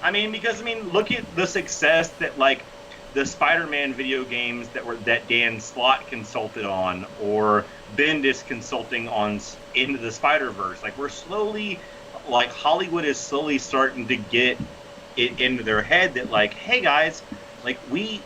I mean, because look at the success that like the Spider-Man video games that Dan Slott consulted on, or Bendis consulting on Into the Spider-Verse. Like, we're slowly, like, Hollywood is slowly starting to get it into their head that, like, hey guys, like, we've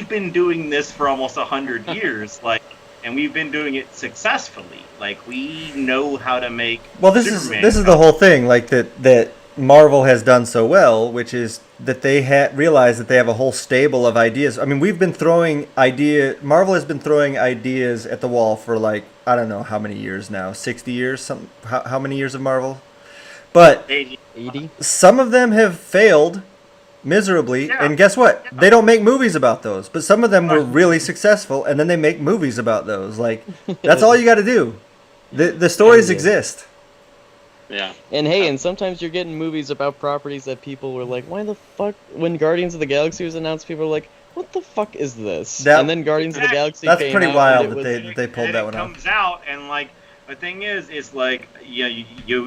been doing this for almost 100 years, like, and we've been doing it successfully. Like, we know how to make. Well, this is the whole thing, like that Marvel has done so well, which is that they realize that they have a whole stable of ideas. I mean, Marvel has been throwing ideas at the wall for like, I don't know how many years now, 60 years, how many years of Marvel? But 80. Some of them have failed miserably, and guess what? They don't make movies about those. But some of them were really successful, and then they make movies about those. Like, that's all you got to do. The stories exist. Yeah. And hey, and sometimes you're getting movies about properties that people were like, why the fuck? When Guardians of the Galaxy was announced, people were like, what the fuck is this? And then Guardians of the Galaxy that's came pretty out, wild that they pulled that one off. It comes out, and like, the thing is like, you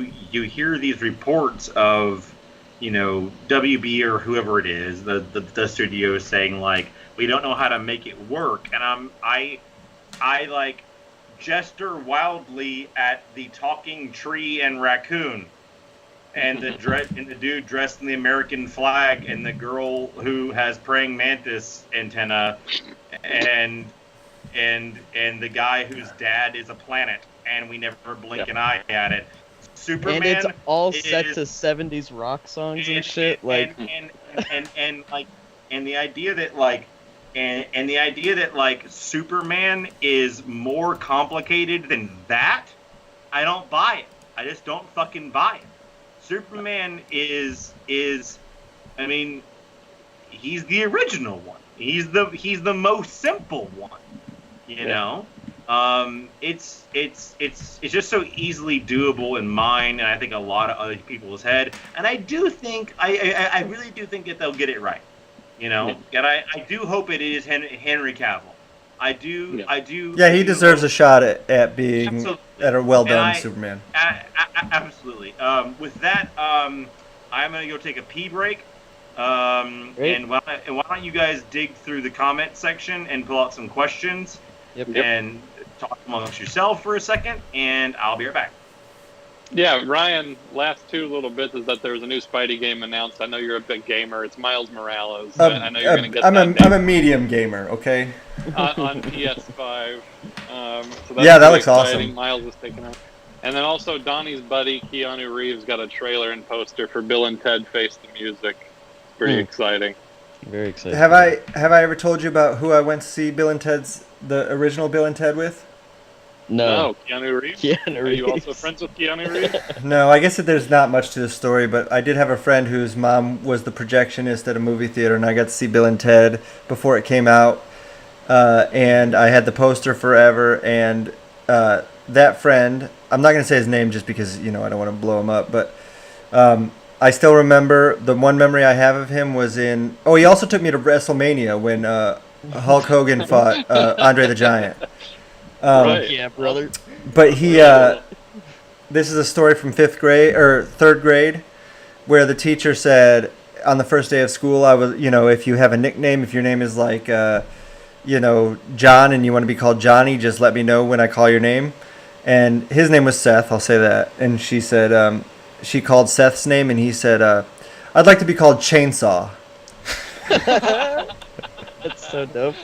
hear these reports of, WB or whoever it is, the studio saying like, we don't know how to make it work, and I like gesture wildly at the talking tree and raccoon, and the dude dressed in the American flag, and the girl who has praying mantis antenna, and the guy whose dad is a planet, and we never blink an eye at it. Superman, and it's all set to 70s rock songs and shit, like, and the idea that like. And the idea that like Superman is more complicated than that, I don't buy it. I just don't fucking buy it. Superman is I mean, he's the original one. He's the most simple one. You know? It's just so easily doable in mine, and I think a lot of other people's head. And I do think I really do think that they'll get it right. And I do hope it is Henry Cavill. I do. Yeah, he deserves a shot at being at a well-done Superman. Absolutely. With that, I'm going to go take a pee break. And why don't you guys dig through the comment section and pull out some questions and talk amongst yourself for a second, and I'll be right back. Yeah, Ryan, last two little bits is that there was a new Spidey game announced. I know you're a big gamer. It's Miles Morales. I know you're going to get I'm a medium gamer, okay? On PS5. So that looks awesome. Miles is taking out. And then also Donnie's buddy, Keanu Reeves, got a trailer and poster for Bill and Ted Face the Music. It's pretty exciting. Very exciting. Have I ever told you about who I went to see the original Bill and Ted with? No, Keanu Reeves? Are you also friends with Keanu Reeves? No, I guess that there's not much to the story, but I did have a friend whose mom was the projectionist at a movie theater, and I got to see Bill and Ted before it came out, and I had the poster forever, and that friend, I'm not going to say his name just because, I don't want to blow him up, but I still remember the one memory I have of him was he also took me to WrestleMania when Hulk Hogan fought Andre the Giant. Right. Yeah, brother. But this is a story from 5th grade or 3rd grade, where the teacher said on the first day of school, I was, if you have a nickname, if your name is like, John, and you want to be called Johnny, just let me know when I call your name. And his name was Seth, I'll say that. And she said, she called Seth's name, and he said, I'd like to be called Chainsaw. That's so dope.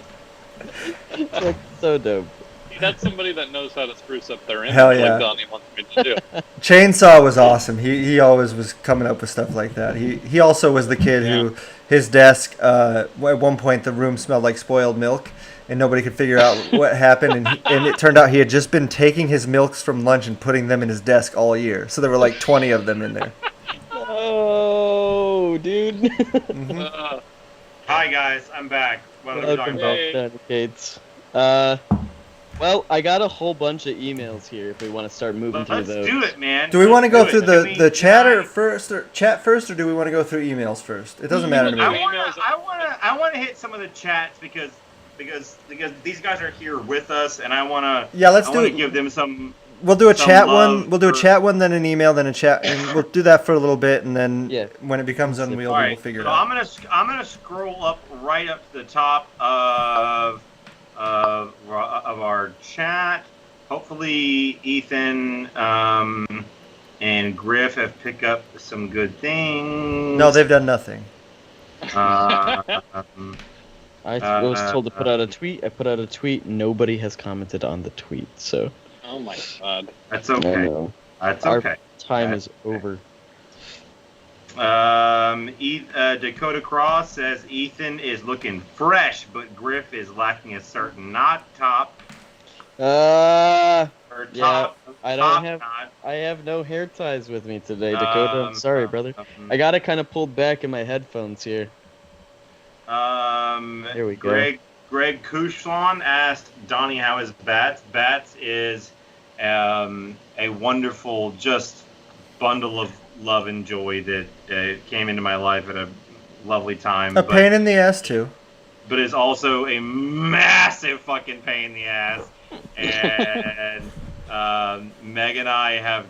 That's so dope. that's somebody that knows how to spruce up their image, Hell yeah. like Donny wants me to do. Chainsaw was awesome. He always was coming up with stuff like that. He also was the kid who his desk at one point the room smelled like spoiled milk and nobody could figure out what happened and it turned out he had just been taking his milks from lunch and putting them in his desk all year. So there were like 20 of them in there. Oh, dude. Mm-hmm. Hi guys, I'm back. What are we talking about? Gates. Well, I got a whole bunch of emails here. If we want to start moving through those. Let's do it, man. Do we want to go through the chat first, or do we want to go through emails first? It doesn't matter to me. I want to hit some of the chats because these guys are here with us, and I want to. Yeah, let's give them some. We'll do a chat one. We'll do a chat one, then an email, then a chat, and we'll do that for a little bit, and then when it becomes unwieldy, we'll figure it out. I'm gonna scroll up right up to the top of our chat. Hopefully, Ethan and Griff have picked up some good things. No, they've done nothing. I was told to put out a tweet. I put out a tweet. Nobody has commented on the tweet, so. Oh my god. That's okay. That's okay. Our time is over. Dakota Cross says Ethan is looking fresh, but Griff is lacking a certain knot top. I don't have. I have no hair ties with me today, Dakota. I'm sorry, brother. I got it kind of pulled back in my headphones here. Here we go. Greg Kushlan asked Donny how is Bats. Bats is a wonderful, just bundle of love and joy that came into my life at a lovely time. Pain in the ass too. But it's also a massive fucking pain in the ass. And Meg and I have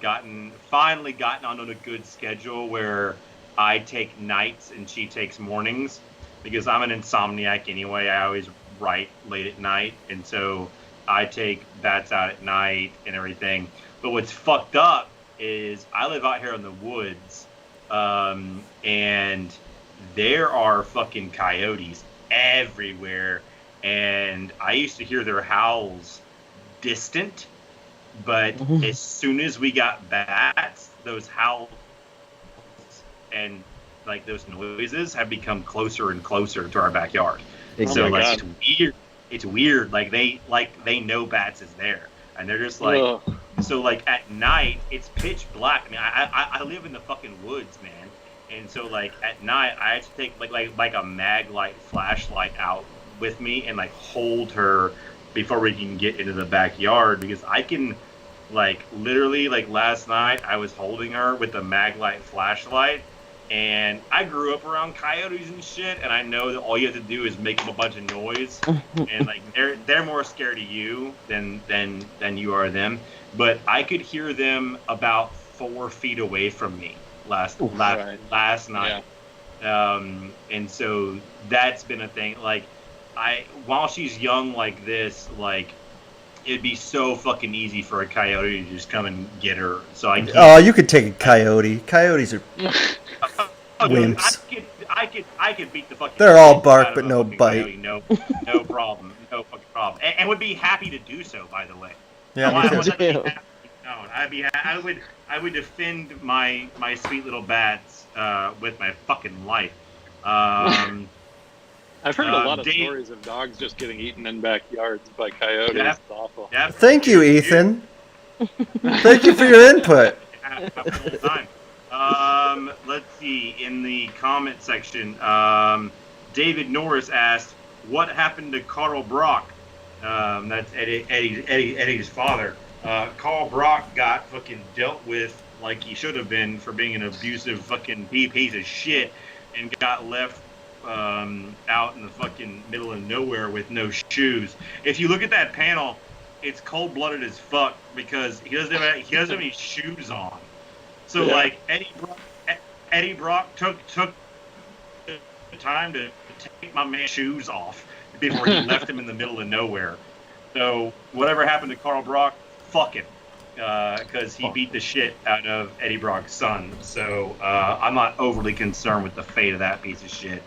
finally gotten on a good schedule where I take nights and she takes mornings because I'm an insomniac anyway. I always write late at night, and so I take Bats out at night and everything. But what's fucked up is I live out here in the woods, and there are fucking coyotes everywhere, and I used to hear their howls distant, but as soon as we got Bats, those howls and like those noises have become closer and closer to our backyard. So like it's weird. Like they know Bats is there, and they're just like. So like at night it's pitch black. I mean I live in the fucking woods, man, and so like at night I have to take like a mag light flashlight out with me and like hold her before we can get into the backyard because I can like literally like last night I was holding her with the mag light flashlight. And I grew up around coyotes and shit, and I know that all you have to do is make them a bunch of noise, and like they're more scared of you than you are them. But I could hear them about 4 feet away from me last night, and so that's been a thing. Like while she's young like this, like it'd be so fucking easy for a coyote to just come and get her. So I can't. Oh, you could take a coyote. Coyotes are wimps. I could beat the fucking. They're all bark but no bite. Coyote. No problem. No fucking problem. And would be happy to do so. By the way. Yeah, I would defend my sweet little Bats with my fucking life. I've heard a lot of stories of dogs just getting eaten in backyards by coyotes. It's awful. Thank you, Ethan. Thank you for your input. Let's see. In the comment section, David Norris asked, "What happened to Carl Brock?" That's Eddie's father. Carl Brock got fucking dealt with like he should have been for being an abusive fucking piece of shit, and got left out in the fucking middle of nowhere with no shoes. If you look at that panel, it's cold-blooded as fuck because he doesn't have any shoes on. So like Eddie Brock took the time to take my man's shoes off before he left him in the middle of nowhere. So whatever happened to Carl Brock, fuck him, because he beat the shit out of Eddie Brock's son. So I'm not overly concerned with the fate of that piece of shit.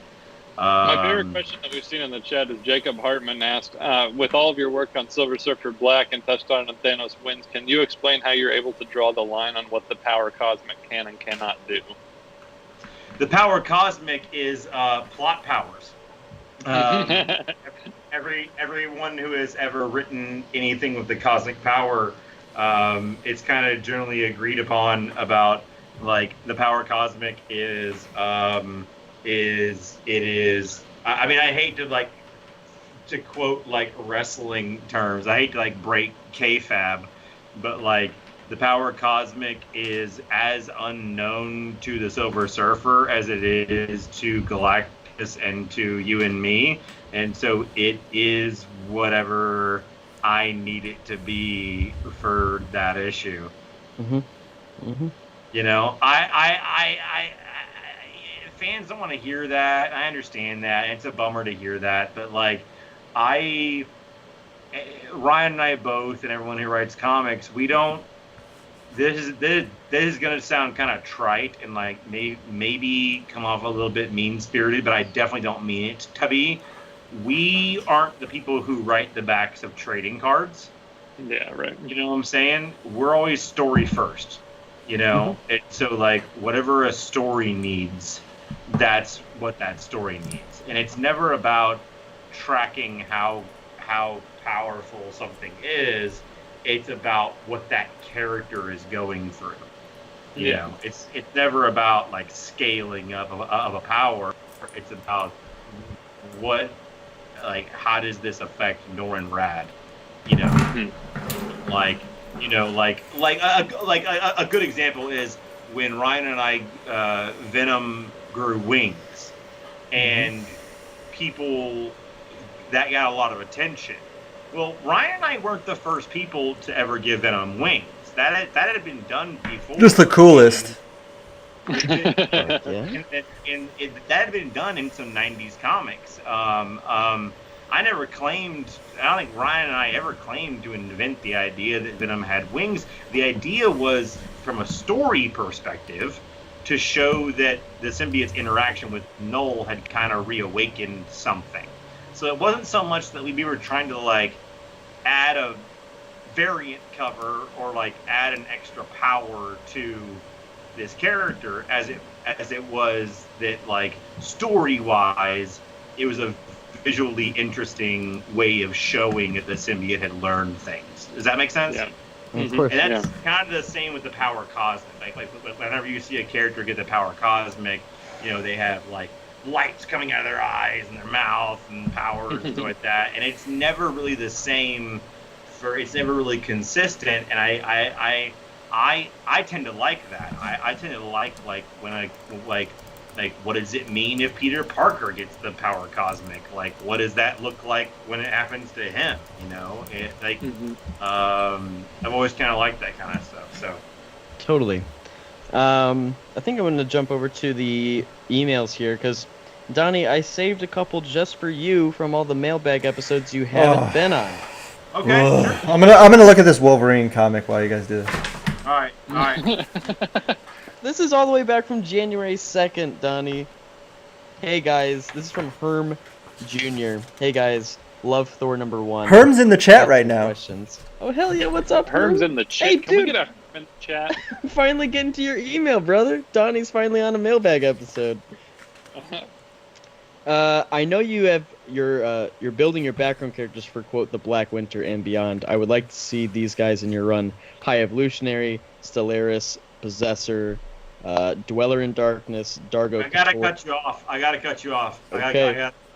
My favorite question that we've seen in the chat is Jacob Hartman asked, with all of your work on Silver Surfer Black and touched on Thanos Wins, can you explain how you're able to draw the line on what the power cosmic can and cannot do? The power cosmic is plot powers. Everyone who has ever written anything with the cosmic power, it's kind of generally agreed upon about like the power cosmic is I mean, I hate to quote like wrestling terms. I hate to like break kayfabe, but like the power cosmic is as unknown to the Silver Surfer as it is to Galactus and to you and me, and so it is whatever I need it to be for that issue. You know, I fans don't want to hear that. I understand that. It's a bummer to hear that, but like Ryan and I both, and everyone who writes comics, we don't. This is gonna sound kind of trite and like maybe come off a little bit mean-spirited, but I definitely don't mean it to be. We aren't the people who write the backs of trading cards. Yeah, right. You know what I'm saying? We're always story first. You know, so like whatever a story needs, that's what that story needs, and it's never about tracking how powerful something is. It's about what that character is going through. You know, it's never about like scaling up of a power. It's about what, like, how does this affect Norrin Rad? You know, like, you know, like a good example is when Ryan and I Venom grew wings, and people that got a lot of attention. Well, Ryan and I weren't the first people to ever give Venom wings. That had been done before. Just the coolest. That had been done in some 90s comics. I never claimed, I don't think Ryan and I ever claimed to invent the idea that Venom had wings. The idea was, from a story perspective, to show that the symbiote's interaction with Null had kind of reawakened something. So it wasn't so much that we were trying to like add a variant cover or like add an extra power to this character as it was that like story-wise it was a visually interesting way of showing that the symbiote had learned things. Does that make sense? Yeah. Of course. And that's kind of the same with the power cosmic. Like whenever you see a character get the power cosmic, you know, they have like lights coming out of their eyes and their mouth and powers and stuff like that, and it's never really the same. It's never really consistent, and I tend to like that. I tend to like when I like what does it mean if Peter Parker gets the power cosmic? Like what does that look like when it happens to him? You know, it like I've always kind of liked that kind of stuff. So totally. I think I'm going to jump over to the emails here because, Donny, I saved a couple just for you from all the mailbag episodes you haven't been on. Okay. Sure. I'm gonna look at this Wolverine comic while you guys do this. All right. This is all the way back from January 2nd, Donny. Hey guys, this is from Herm Jr. Hey guys, love Thor #1. Herm's in the chat right now. Questions. Oh hell yeah, what's up, Herm's Herm? in the chat. Hey, Can we dude. get a Herm in the chat? Finally getting to your email, brother. Donnie's finally on a mailbag episode. I know you're building your background characters for quote the Black Winter and beyond. I would like to see these guys in your run: High Evolutionary, Stellaris, Possessor, Dweller in Darkness, Dargo. I gotta cut you off. Okay. I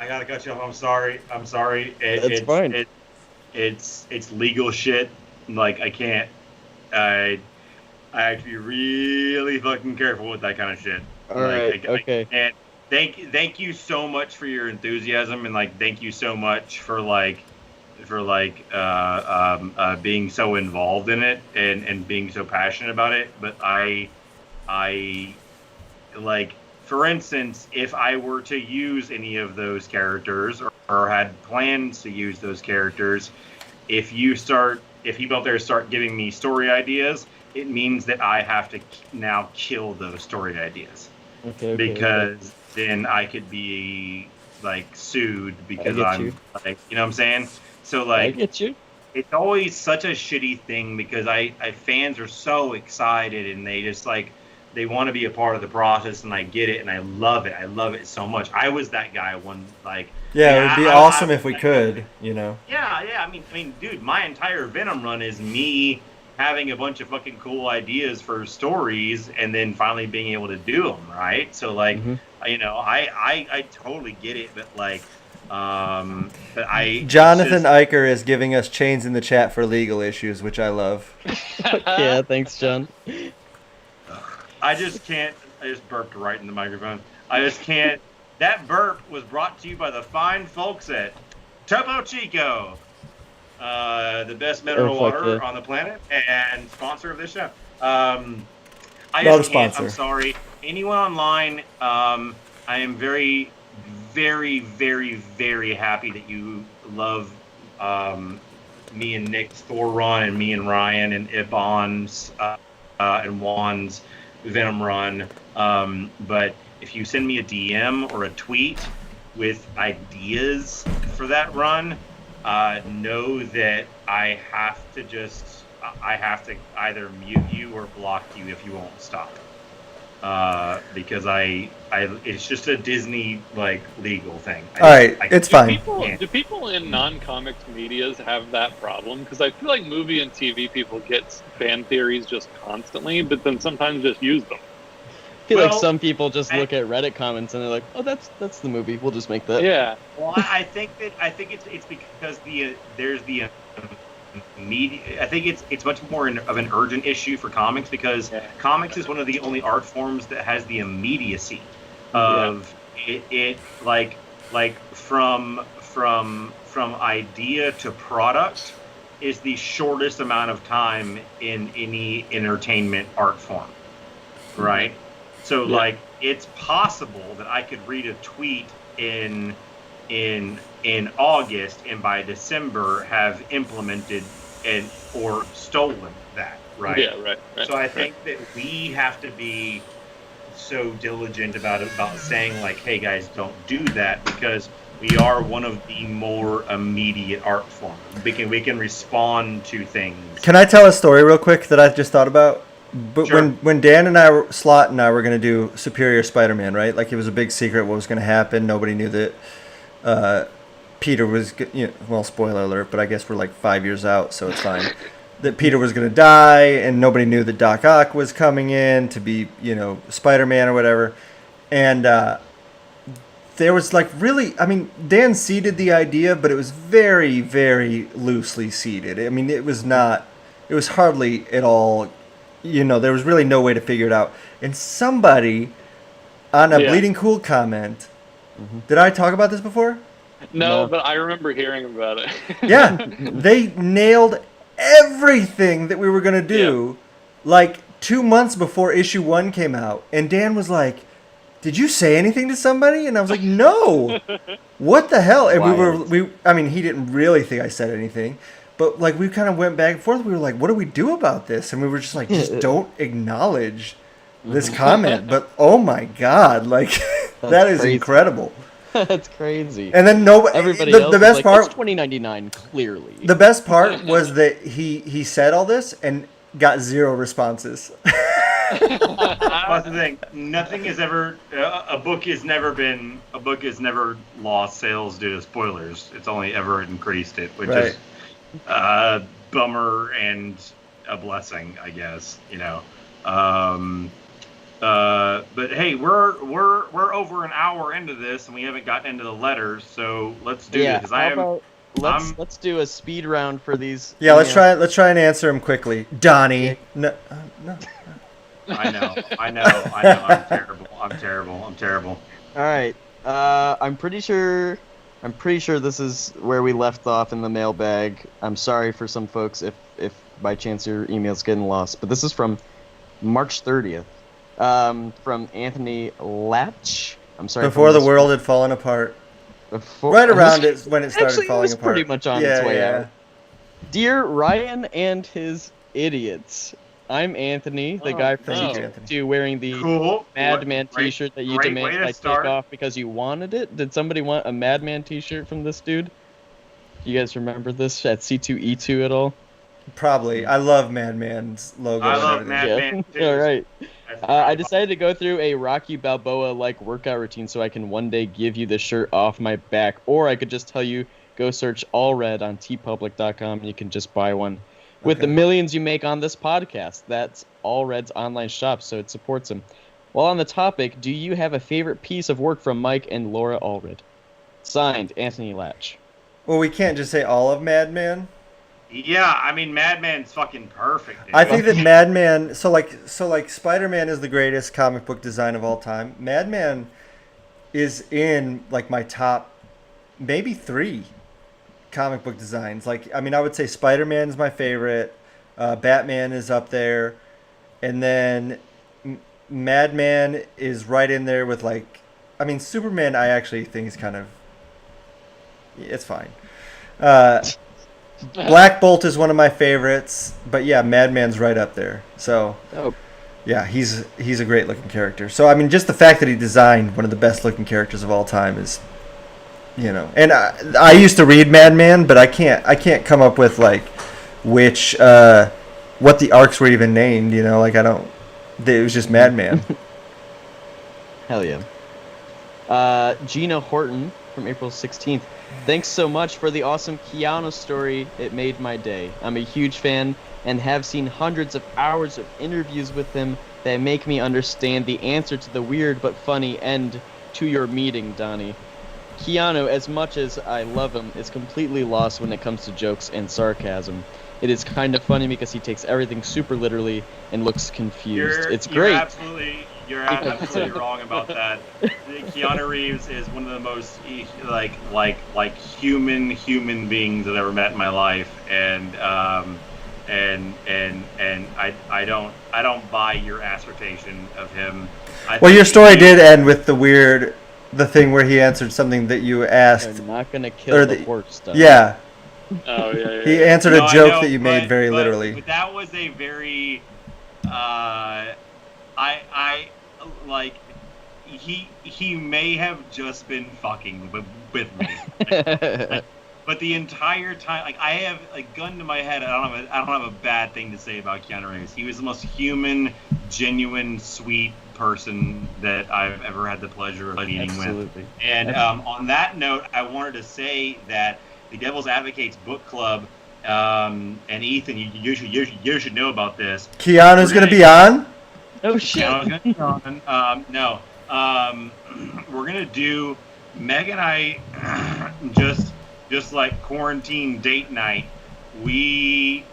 gotta cut you off. I'm sorry. It's fine. It's legal shit. Like I can't. I have to be really fucking careful with that kind of shit. All right. Okay. And thank you so much for your enthusiasm, and like thank you so much for being so involved in it and being so passionate about it. But I like, for instance, if I were to use any of those characters or had plans to use those characters, if people out there start giving me story ideas, it means that I have to now kill those story ideas. Okay. Because then I could be like sued because I get I'm you. like, you know what I'm saying? So I like, get you. it's always such a shitty thing because I fans are so excited and they just like they want to be a part of the process, and I get it and I love it. I love it so much. I was that guy one like. Yeah, Like, it would be I awesome if was we that could, guy. you know. Yeah. I mean, dude, my entire Venom run is me having a bunch of fucking cool ideas for stories and then finally being able to do them, right? So like, you know, I totally get it, but like, but I Jonathan it's just, Eicher is giving us chains in the chat for legal issues, which I love. Yeah, thanks, John. I just can't. I just burped right in the microphone. I just can't. That burp was brought to you by the fine folks at Topo Chico, the best mineral water on the planet and sponsor of this show. I Not just a can't. sponsor. I'm sorry. Anyone online, I am very, very, very, very happy that you love me and Nick's Thor run and me and Ryan and Ibon's and Juan's Venom run. But if you send me a DM or a tweet with ideas for that run, know that I have to either mute you or block you if you won't stop. Because it's just a Disney like legal thing. All right, it's fine. Do people in non-comics medias have that problem? Because I feel like movie and TV people get fan theories just constantly, but then sometimes just use them. I feel like some people just look at Reddit comments and they're like, "Oh, that's the movie. We'll just make that." Yeah. Well, I think it's because there's the media. I think it's much more of an urgent issue for comics because comics is one of the only art forms that has the immediacy of it like from idea to product is the shortest amount of time in any entertainment art form, right? So like it's possible that I could read a tweet in August and by December have implemented or stolen that, right? Yeah, right. So I think that we have to be so diligent about saying like, hey guys, don't do that because we are one of the more immediate art forms. We can respond to things. Can I tell a story real quick that I just thought about? But Sure. when Dan and Slot and I were going to do Superior Spider-Man, right? Like it was a big secret what was going to happen. Nobody knew that Peter was, well, spoiler alert, but I guess we're like 5 years out, so it's fine. That Peter was going to die, and nobody knew that Doc Ock was coming in to be, Spider-Man or whatever. And there was like really, I mean, Dan seeded the idea, but it was very, very loosely seeded. I mean, it was hardly at all. There was really no way to figure it out. And somebody on a Bleeding Cool comment, did I talk about this before? No, but I remember hearing about it. Yeah, they nailed everything that we were going to do like 2 months before issue 1 came out. And Dan was like, did you say anything to somebody? And I was like, no. What the hell? And he didn't really think I said anything. But, like, we kind of went back and forth. We were like, what do we do about this? And we were just like, just don't acknowledge this comment. But, oh, my God. Like, that is crazy. Incredible. That's crazy. And then everybody else the best like, part, it's 2099, clearly. The best part was that he said all this and got 0 responses. That's the thing. Nothing is ever a book has never lost sales due to spoilers. It's only ever increased it, which is bummer and a blessing, I guess. But hey, we're over an hour into this and we haven't gotten into the letters, so let's do this. Let's do a speed round for these. Yeah, let's try and answer them quickly. Donnie, no. I know. I'm terrible. All right. I'm pretty sure this is where we left off in the mailbag. I'm sorry for some folks if by chance your email's getting lost, but this is from March 30th. From Anthony Latch. I'm sorry. Before the world had fallen apart. Right around it when it started falling apart. Pretty much on its way out. Dear Ryan and his idiots, I'm Anthony, the guy from thank you, C2E2 wewearing the Cool. Madman T-shirt that you great demand way to I take start. off because you wanted it. Did somebody want a Madman T-shirt from this dude? Do you guys remember this at C2E2 at all? Probably. I love Madman's logo. I and love everything. Madman too. All right. That's I decided to go through a Rocky Balboa-like workout routine so I can one day give you the shirt off my back, or I could just tell you, go search All Red on tpublic.com and you can just buy one. With the millions you make on this podcast, that's All Red's online shop, so it supports them. While on the topic, do you have a favorite piece of work from Mike and Laura Allred? Signed, Anthony Latch. Well, we can't just say all of Madman. Yeah, I mean, Madman's fucking perfect. Dude. I think that Madman, so like Spider-Man is the greatest comic book design of all time. Madman is in like my top maybe 3 comic book designs. Like, I mean, I would say Spider-Man is my favorite. Batman is up there, and then Madman is right in there with like, I mean, Superman. I actually think is kind of, it's fine. Black Bolt is one of my favorites, but yeah, Madman's right up there. So, yeah, he's a great looking character. So, I mean, just the fact that he designed one of the best looking characters of all time is, you know. And I used to read Madman, but I can't come up with like which what the arcs were even named. You know, like it was just Madman. Hell yeah. Gina Horton from April 16th. Thanks so much for the awesome Keanu story. It made my day. I'm a huge fan and have seen hundreds of hours of interviews with him that make me understand the answer to the weird but funny end to your meeting, Donny. Keanu, as much as I love him, is completely lost when it comes to jokes and sarcasm. It is kind of funny because he takes everything super literally and looks confused. It's great. You're absolutely wrong about that. Keanu Reeves is one of the most like human beings I've ever met in my life, and I don't buy your assertion of him. Well, your story did end with the thing where he answered something that you asked. They're not gonna kill the horse stuff. Yeah. Oh yeah. He answered a joke that you made very literally. But that was a very I like he may have just been fucking with me. But the entire time, like, I have a gun to my head. I don't have a bad thing to say about Keanu Reeves. He was the most human, genuine, sweet person that I've ever had the pleasure of eating with. And on that note, I wanted to say that the Devil's Advocates Book Club, and Ethan, you should know about this. Keanu's going to be on? Oh shit! Keanu's going to be on. No. We're going to do Meg and I just like quarantine date night. We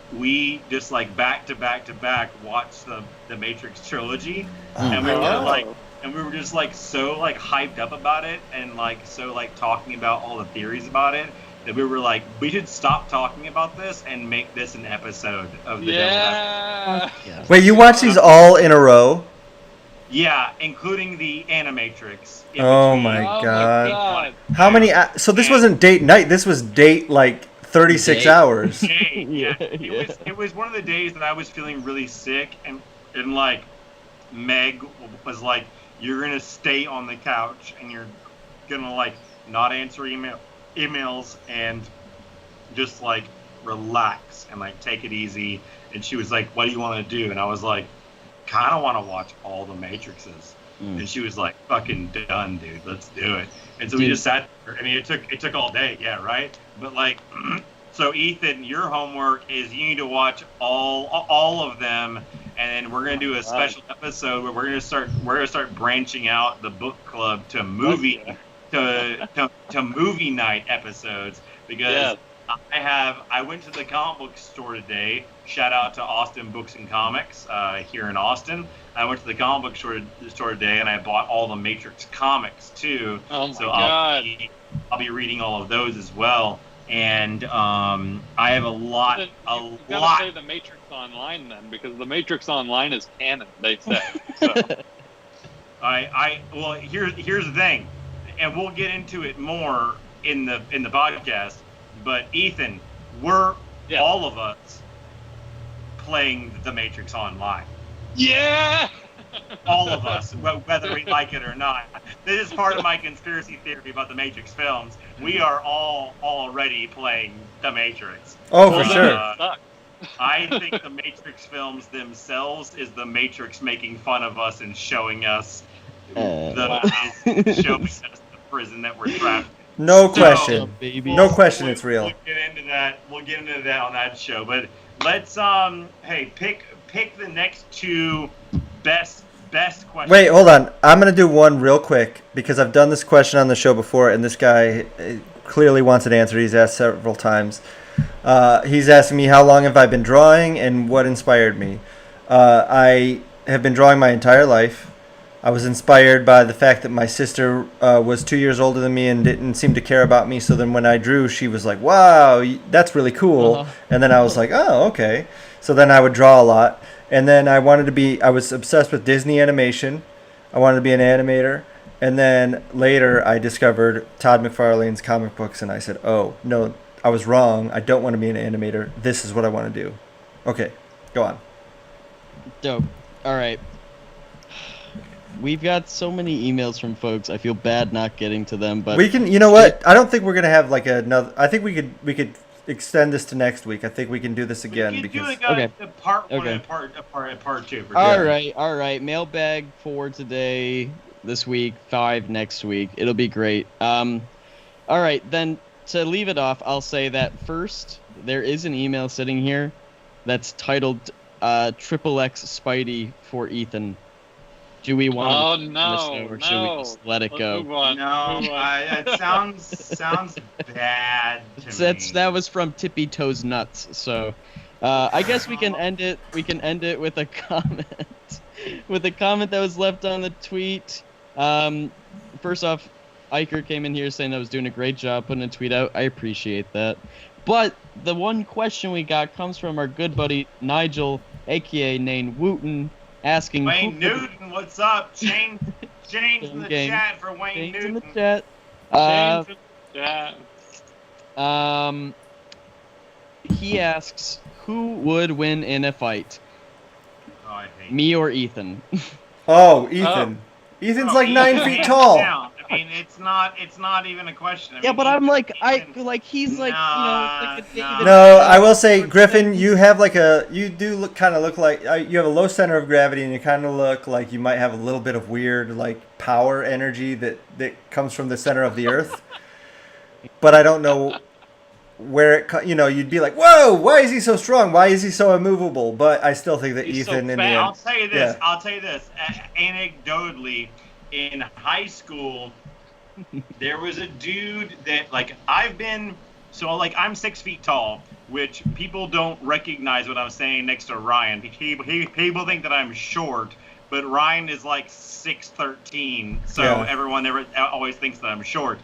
just like back to back watched the Matrix trilogy, and we were just like so like hyped up about it, and like so like talking about all the theories about it, that we were like, we should stop talking about this and make this an episode of the Devil's Advocate. Wait, you watch these all in a row? Yeah, including the Animatrix. Oh my god. How many? So this wasn't date night. This was date like 36 hours. Yeah. It was one of the days that I was feeling really sick, and like Meg was like, "You're gonna stay on the couch and you're gonna like not answer emails and just like relax and like take it easy." And she was like, "What do you want to do?" And I was like, "Kind of want to watch all the Matrixes." And she was like, "Fucking done, dude. Let's do it." And so we just sat there. I mean, it took all day, yeah, right? But like, so Ethan, your homework is you need to watch all of them, and then we're gonna do a special episode where we're gonna start branching out the book club to movie to movie night episodes, because I went to the comic book store today. Shout out to Austin Books and Comics here in Austin. I went to the comic book store today, and I bought all the Matrix comics too. Oh my so god! I'll be reading all of those as well. And I have a lot. You gotta say the Matrix Online then, because the Matrix Online is canon. They say. So. Well, here's the thing, and we'll get into it more in the podcast. But Ethan, we're all of us playing The Matrix Online. Yeah. All of us, whether we like it or not. This is part of my conspiracy theory about the Matrix films. We are all already playing The Matrix. Oh, for sure. I think the Matrix films themselves is the Matrix making fun of us and showing us showing us the prison that we're trapped in. No question. No question it's real. We'll get into that. We'll get into that on that show. But let's pick the next two best questions. Wait, hold on. I'm going to do one real quick because I've done this question on the show before, and this guy clearly wants an answer. He's asked several times. He's asking me how long have I been drawing and what inspired me. I have been drawing my entire life. I was inspired by the fact that my sister was 2 years older than me and didn't seem to care about me. So then when I drew, she was like, wow, that's really cool. And then I was like, oh, okay. So then I would draw a lot. And then I was obsessed with Disney animation. I wanted to be an animator. And then later I discovered Todd McFarlane's comic books and I said, oh, no, I was wrong. I don't want to be an animator. This is what I want to do. Okay, go on. Dope. All right. We've got so many emails from folks. I feel bad not getting to them, but we can. You know what? I don't think we're gonna have like another. I think we could extend this to next week. I think we can do this again because part one and part two. All right. Mailbag 4 today, this week, 5 next week. It'll be great. All right, then to leave it off, I'll say that first there is an email sitting here that's titled XXX Spidey for Ethan. Do we want to or should we just let it go? It sounds bad to me. That was from Tippy Toes Nuts. So I guess we can end it. We can end it with a comment. With a comment that was left on the tweet. First off, Iker came in here saying I was doing a great job putting a tweet out. I appreciate that. But the one question we got comes from our good buddy Nigel, aka Nane Wooten, asking Wayne Newton, what's up? Change in the chat for Wayne Newton. In the chat. He asks, who would win in a fight? Oh, I hate me or Ethan? Oh, Ethan. Ethan's like 9 feet tall. I mean, it's not even a question. Yeah, but I'm like, he's like, like a David. No, I will say, Griffin, you have you do kind of look like, you have a low center of gravity and you kind of look like you might have a little bit of weird, power energy that comes from the center of the earth. But I don't know where it, you'd be like, whoa, why is he so strong? Why is he so immovable? But I still think that he's Ethan so in the end. I'll tell you this. Anecdotally, in high school, there was a dude that I'm 6 feet tall, which people don't recognize what I'm saying next to Ryan. People think that I'm short, but Ryan is like 6'13", so everyone always thinks that I'm short.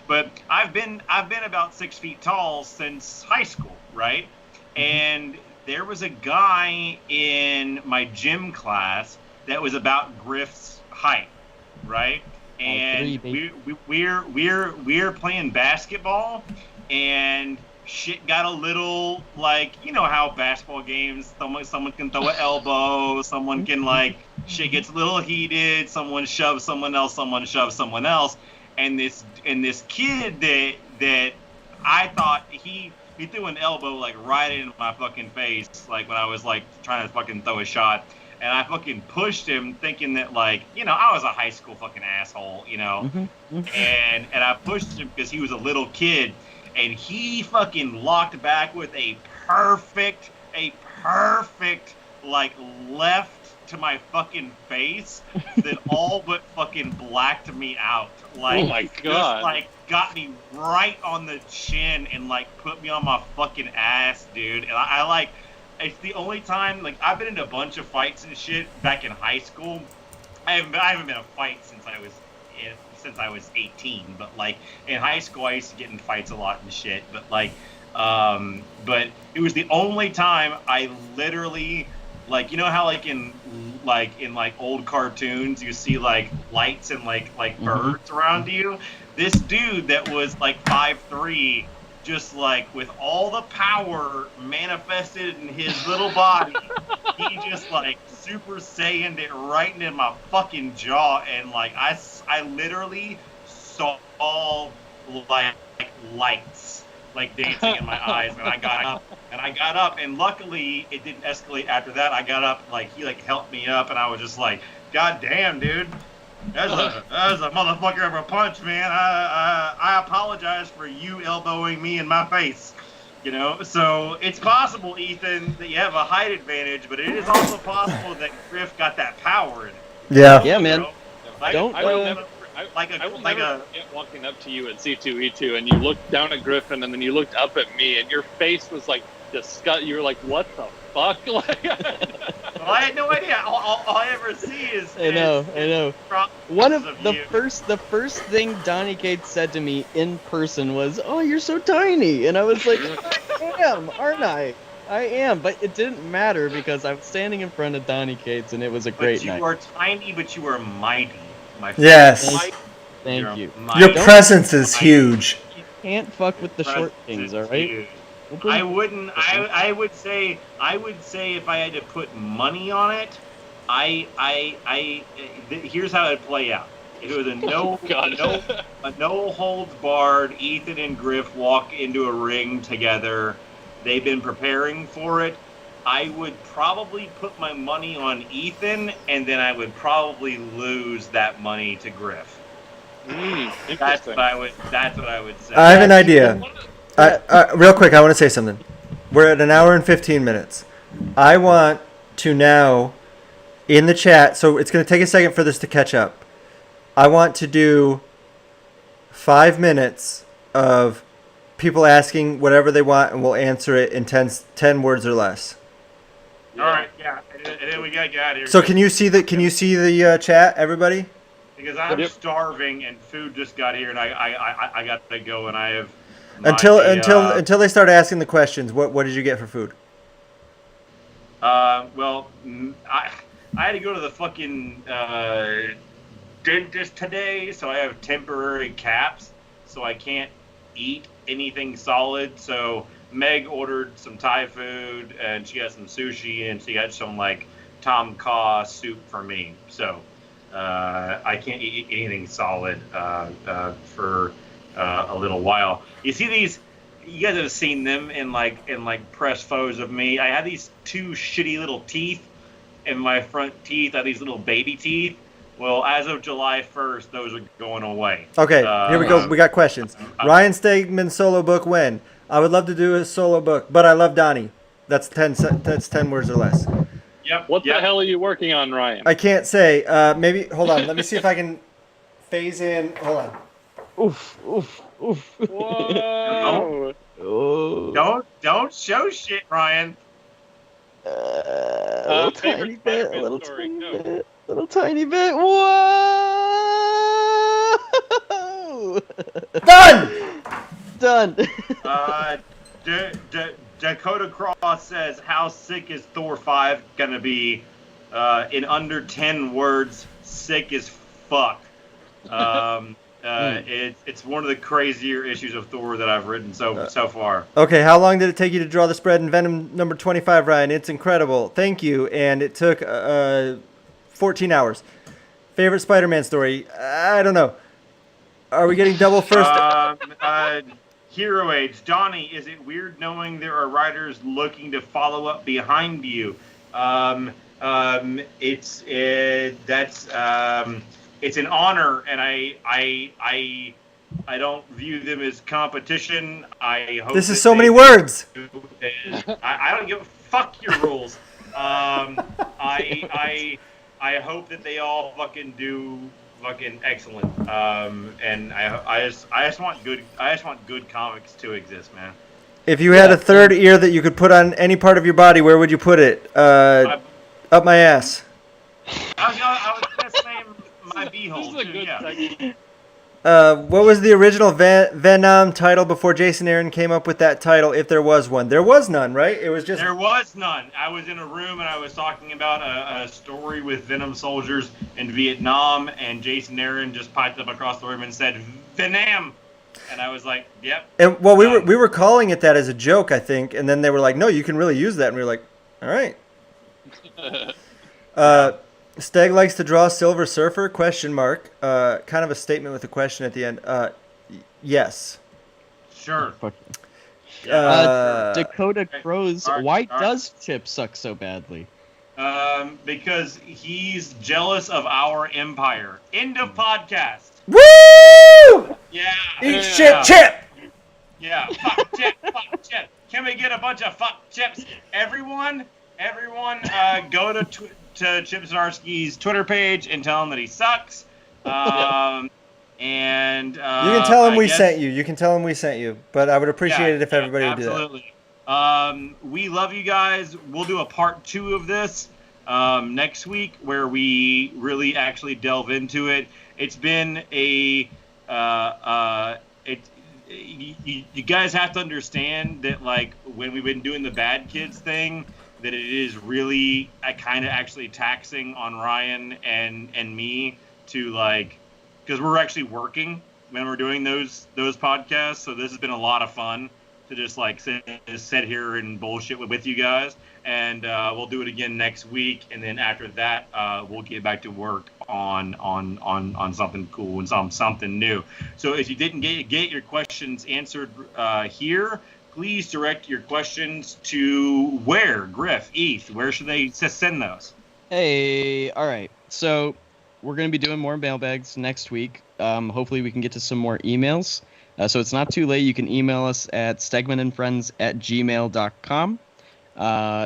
But I've been about 6 feet tall since high school, right? And there was a guy in my gym class that was about Griff's height, right? And we're playing basketball, and shit got a little how basketball games, someone can throw an elbow, someone can shit gets a little heated, someone shoves someone else, someone shoves someone else, and this kid that I thought he threw an elbow right into my fucking face when I was trying to fucking throw a shot. And I fucking pushed him thinking that I was a high school fucking asshole, And I pushed him because he was a little kid, and he fucking locked back with a perfect left to my fucking face that all but fucking blacked me out. Oh my God. Just got me right on the chin and put me on my fucking ass, dude. And I it's the only time I've been in a bunch of fights and shit back in high school. I haven't been in a fight since I was 18, but in high school I used to get in fights a lot and shit. But but it was the only time I literally how in old cartoons you see lights and birds around you. This dude that was 5'3" just like with all the power manifested in his little body, he just like Super Saiyaned it right into my fucking jaw, and like I literally saw like lights like dancing in my eyes, and I got up, and luckily it didn't escalate after that. I got up, like he like helped me up, and I was just like, God damn, dude. That's a motherfucker of a punch, man. I apologize for you elbowing me in my face. You know, so it's possible, Ethan, that you have a height advantage, but it is also possible that Griff got that power in it. Yeah. Yeah, man. Like, Don't. I will never forget walking up to you at C2E2, and you looked down at Griffin, and then you looked up at me, and your face was like disgust. You were like, "What the fuck?" Like, well, I had no idea. All I ever see is. I know. One of the you. first thing Donny Cates said to me in person was, "Oh, you're so tiny," and I was like, "I am, aren't I? I am." But it didn't matter because I was standing in front of Donny Cates, and it was a great night. But you are tiny, but you are mighty, my friend. Yes. Thank you. Your presence is huge. You can't fuck with the short things, all right? I wouldn't. I would say if I had to put money on it, here's how it'd play out. If it was a no holds barred, Ethan and Griff walk into a ring together. They've been preparing for it. I would probably put my money on Ethan, and then I would probably lose that money to Griff. That's what I would say. I have an idea. Real quick, I want to say something. We're at 1 hour and 15 minutes. I want to now, in the chat, so it's going to take a second for this to catch up. I want to do 5 minutes of people asking whatever they want, and we'll answer it in 10 words or less. All right, yeah, and then we gotta get out of here. So can you see the chat, everybody? Because I'm starving and food just got here, and I got to go, and I have until they start asking the questions. What did you get for food? Well, I had to go to the fucking dentist today, so I have temporary caps, so I can't eat anything solid. So Meg ordered some Thai food, and she got some sushi, and she got some like tom kha soup for me. So I can't eat anything solid for a little while. You see these? You guys have seen them in like press photos of me. I have these two shitty little teeth in my front teeth. I have these little baby teeth. Well, as of July 1st, those are going away. Okay, here we go. We got questions. Ryan Steg-Man solo book when? I would love to do a solo book, but I love Donny. That's 10 words or less. Yep. What the hell are you working on, Ryan? I can't say. Maybe, hold on. Let me see if I can phase in. Hold on. Oof, oof, oof. Whoa. Don't show shit, Ryan. A little tiny bit. A little story, tiny go. bit. A little tiny bit. Whoa! Done. Dakota Cross says, "How sick is Thor 5 gonna be?" In under 10 words, sick as fuck. It's one of the crazier issues of Thor that I've written so far. Okay, how long did it take you to draw the spread in Venom number 25, Ryan? It's incredible. Thank you. And it took 14 hours. Favorite Spider-Man story? I don't know. Are we getting double first? Hero Age. Donny, is it weird knowing there are writers looking to follow up behind you? It's an honor, and I don't view them as competition. I hope this is so many words. I don't give a fuck your rules. I hope that they all fucking do fucking excellent. And I just want good comics to exist, man. If you had a third ear that you could put on any part of your body, where would you put it? Up my ass. I was gonna say my beehole. This is a good section. What was the original Venom title before Jason Aaron came up with that title, if there was one? There was none, right? It was just... There was none. I was in a room and I was talking about a story with Venom soldiers in Vietnam, and Jason Aaron just piped up across the room and said, Venom! And I was like, yep. And well, we were calling it that as a joke, I think, and then they were like, no, you can really use that, and we were like, all right. Steg likes to draw Silver Surfer? ? Kind of a statement with a question at the end. Yes. Sure. Dakota Crows. Why does Chip suck so badly? Because he's jealous of our empire. End of podcast. Woo! Yeah. Eat shit, Chip. Yeah. Fuck Chip. Fuck Chip. Can we get a bunch of fuck Chips? Everyone, go to Chip Zdarsky's Twitter page and tell him that he sucks. And you can tell him we sent you. You can tell him we sent you. But I would appreciate it if everybody would do that. Absolutely. We love you guys. We'll do a part 2 of this next week where we really actually delve into it. It's been a you guys have to understand that, like, when we've been doing the Bad Kids thing, that it is really kind of actually taxing on Ryan and me to, like, because we're actually working when we're doing those podcasts. So this has been a lot of fun to just like sit here and bullshit with you guys. And we'll do it again next week, and then after that, we'll get back to work on something cool and something new. So if you didn't get your questions answered here, please direct your questions to where? Griff, Eth, where should they send those? Hey, all right. So we're going to be doing more mailbags next week. Hopefully we can get to some more emails. So it's not too late. You can email us at stegmanandfriends@gmail.com.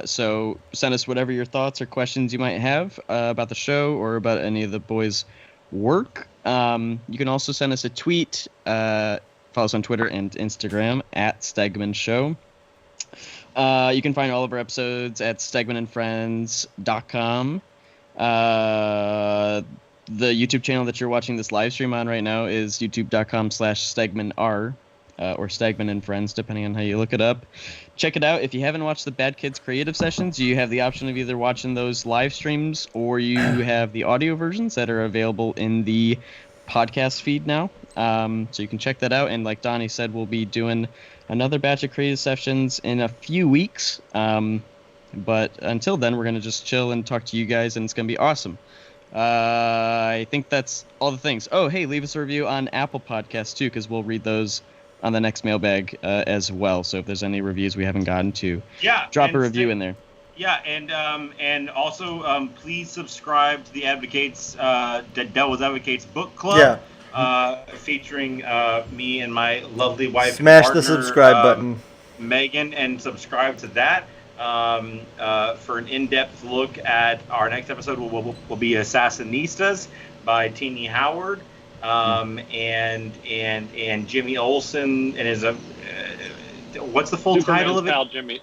So send us whatever your thoughts or questions you might have about the show or about any of the boys' work. You can also send us a tweet. Follow us on Twitter and Instagram at Stegman Show. You can find all of our episodes at stegmanandfriends.com. The YouTube channel that you're watching this live stream on right now is youtube.com/StegmanR. Or Steg-Man and Friends, depending on how you look it up. Check it out. If you haven't watched the Bad Kids Creative Sessions, you have the option of either watching those live streams or you have the audio versions that are available in the podcast feed now. So you can check that out. And like Donnie said, we'll be doing another batch of Creative Sessions in a few weeks. But until then, we're going to just chill and talk to you guys, and it's going to be awesome. I think that's all the things. Oh, hey, leave us a review on Apple Podcasts, too, because we'll read those on the next mailbag as well. So if there's any reviews we haven't gotten to, drop a review in there. Yeah, and also please subscribe to the Devil's Advocates book club. Featuring me and my lovely wife. Smash partner, the subscribe button, Megan, and subscribe to that. For an in-depth look at our next episode, will be Assassinistas by Teenie Howard. And Jimmy Olsen and his what's the full title of it?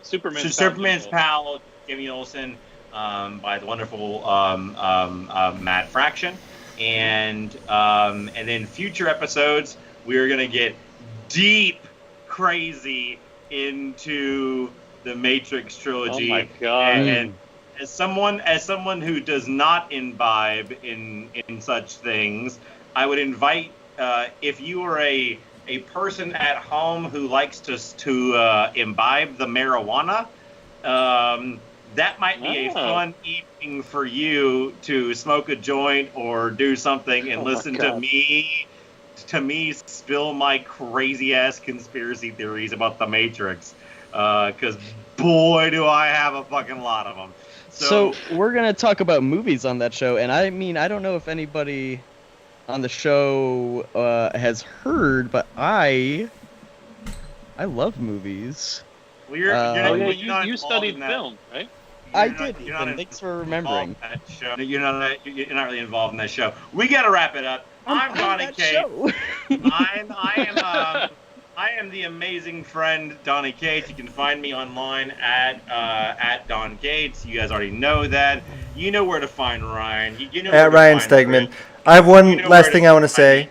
Superman's pal Jimmy Olsen by the wonderful Matt Fraction, and then future episodes we are gonna get deep crazy into the Matrix trilogy. Oh my God. And as someone who does not imbibe in such things, I would invite, if you are a person at home who likes to imbibe the marijuana, that might be a fun evening for you to smoke a joint or do something and listen to me spill my crazy ass conspiracy theories about the Matrix, because boy do I have a fucking lot of them. So we're gonna talk about movies on that show, and I mean, I don't know if anybody on the show has heard, but I love movies. Well, you studied film, right? I did. Thanks for remembering. You're not really involved in that show. We gotta wrap it up. I'm Donny K. I am the amazing friend Donny Cates. You can find me online at Don Cates. You guys already know that. You know where to find Ryan. You know at Ryan Steg-Man. I have one last thing I want to say.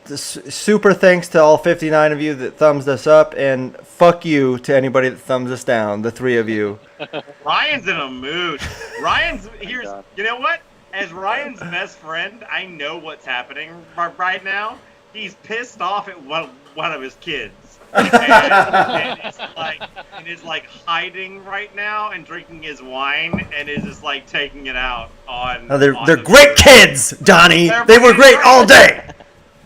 Super thanks to all 59 of you that thumbs us up, and fuck you to anybody that thumbs us down, the 3 of you. Ryan's in a mood. You know what? As Ryan's best friend, I know what's happening right now. he's pissed off at one of his kids. and is like hiding right now and drinking his wine and is just like taking it out on. Oh, they're the great kids, Donnie. They were great all day.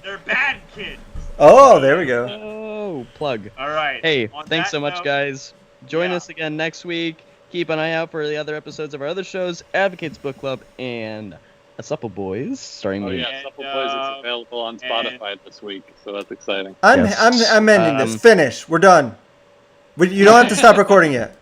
They're bad kids. Oh, there we go. Oh, plug. All right. Hey, thanks so much, guys. Join us again next week. Keep an eye out for the other episodes of our other shows, Advocates Book Club and A Supple Boys, starring me. Yeah, Supple Boys is available on Spotify this week, so that's exciting. I'm ending this. Finish. We're done. You don't have to stop recording yet.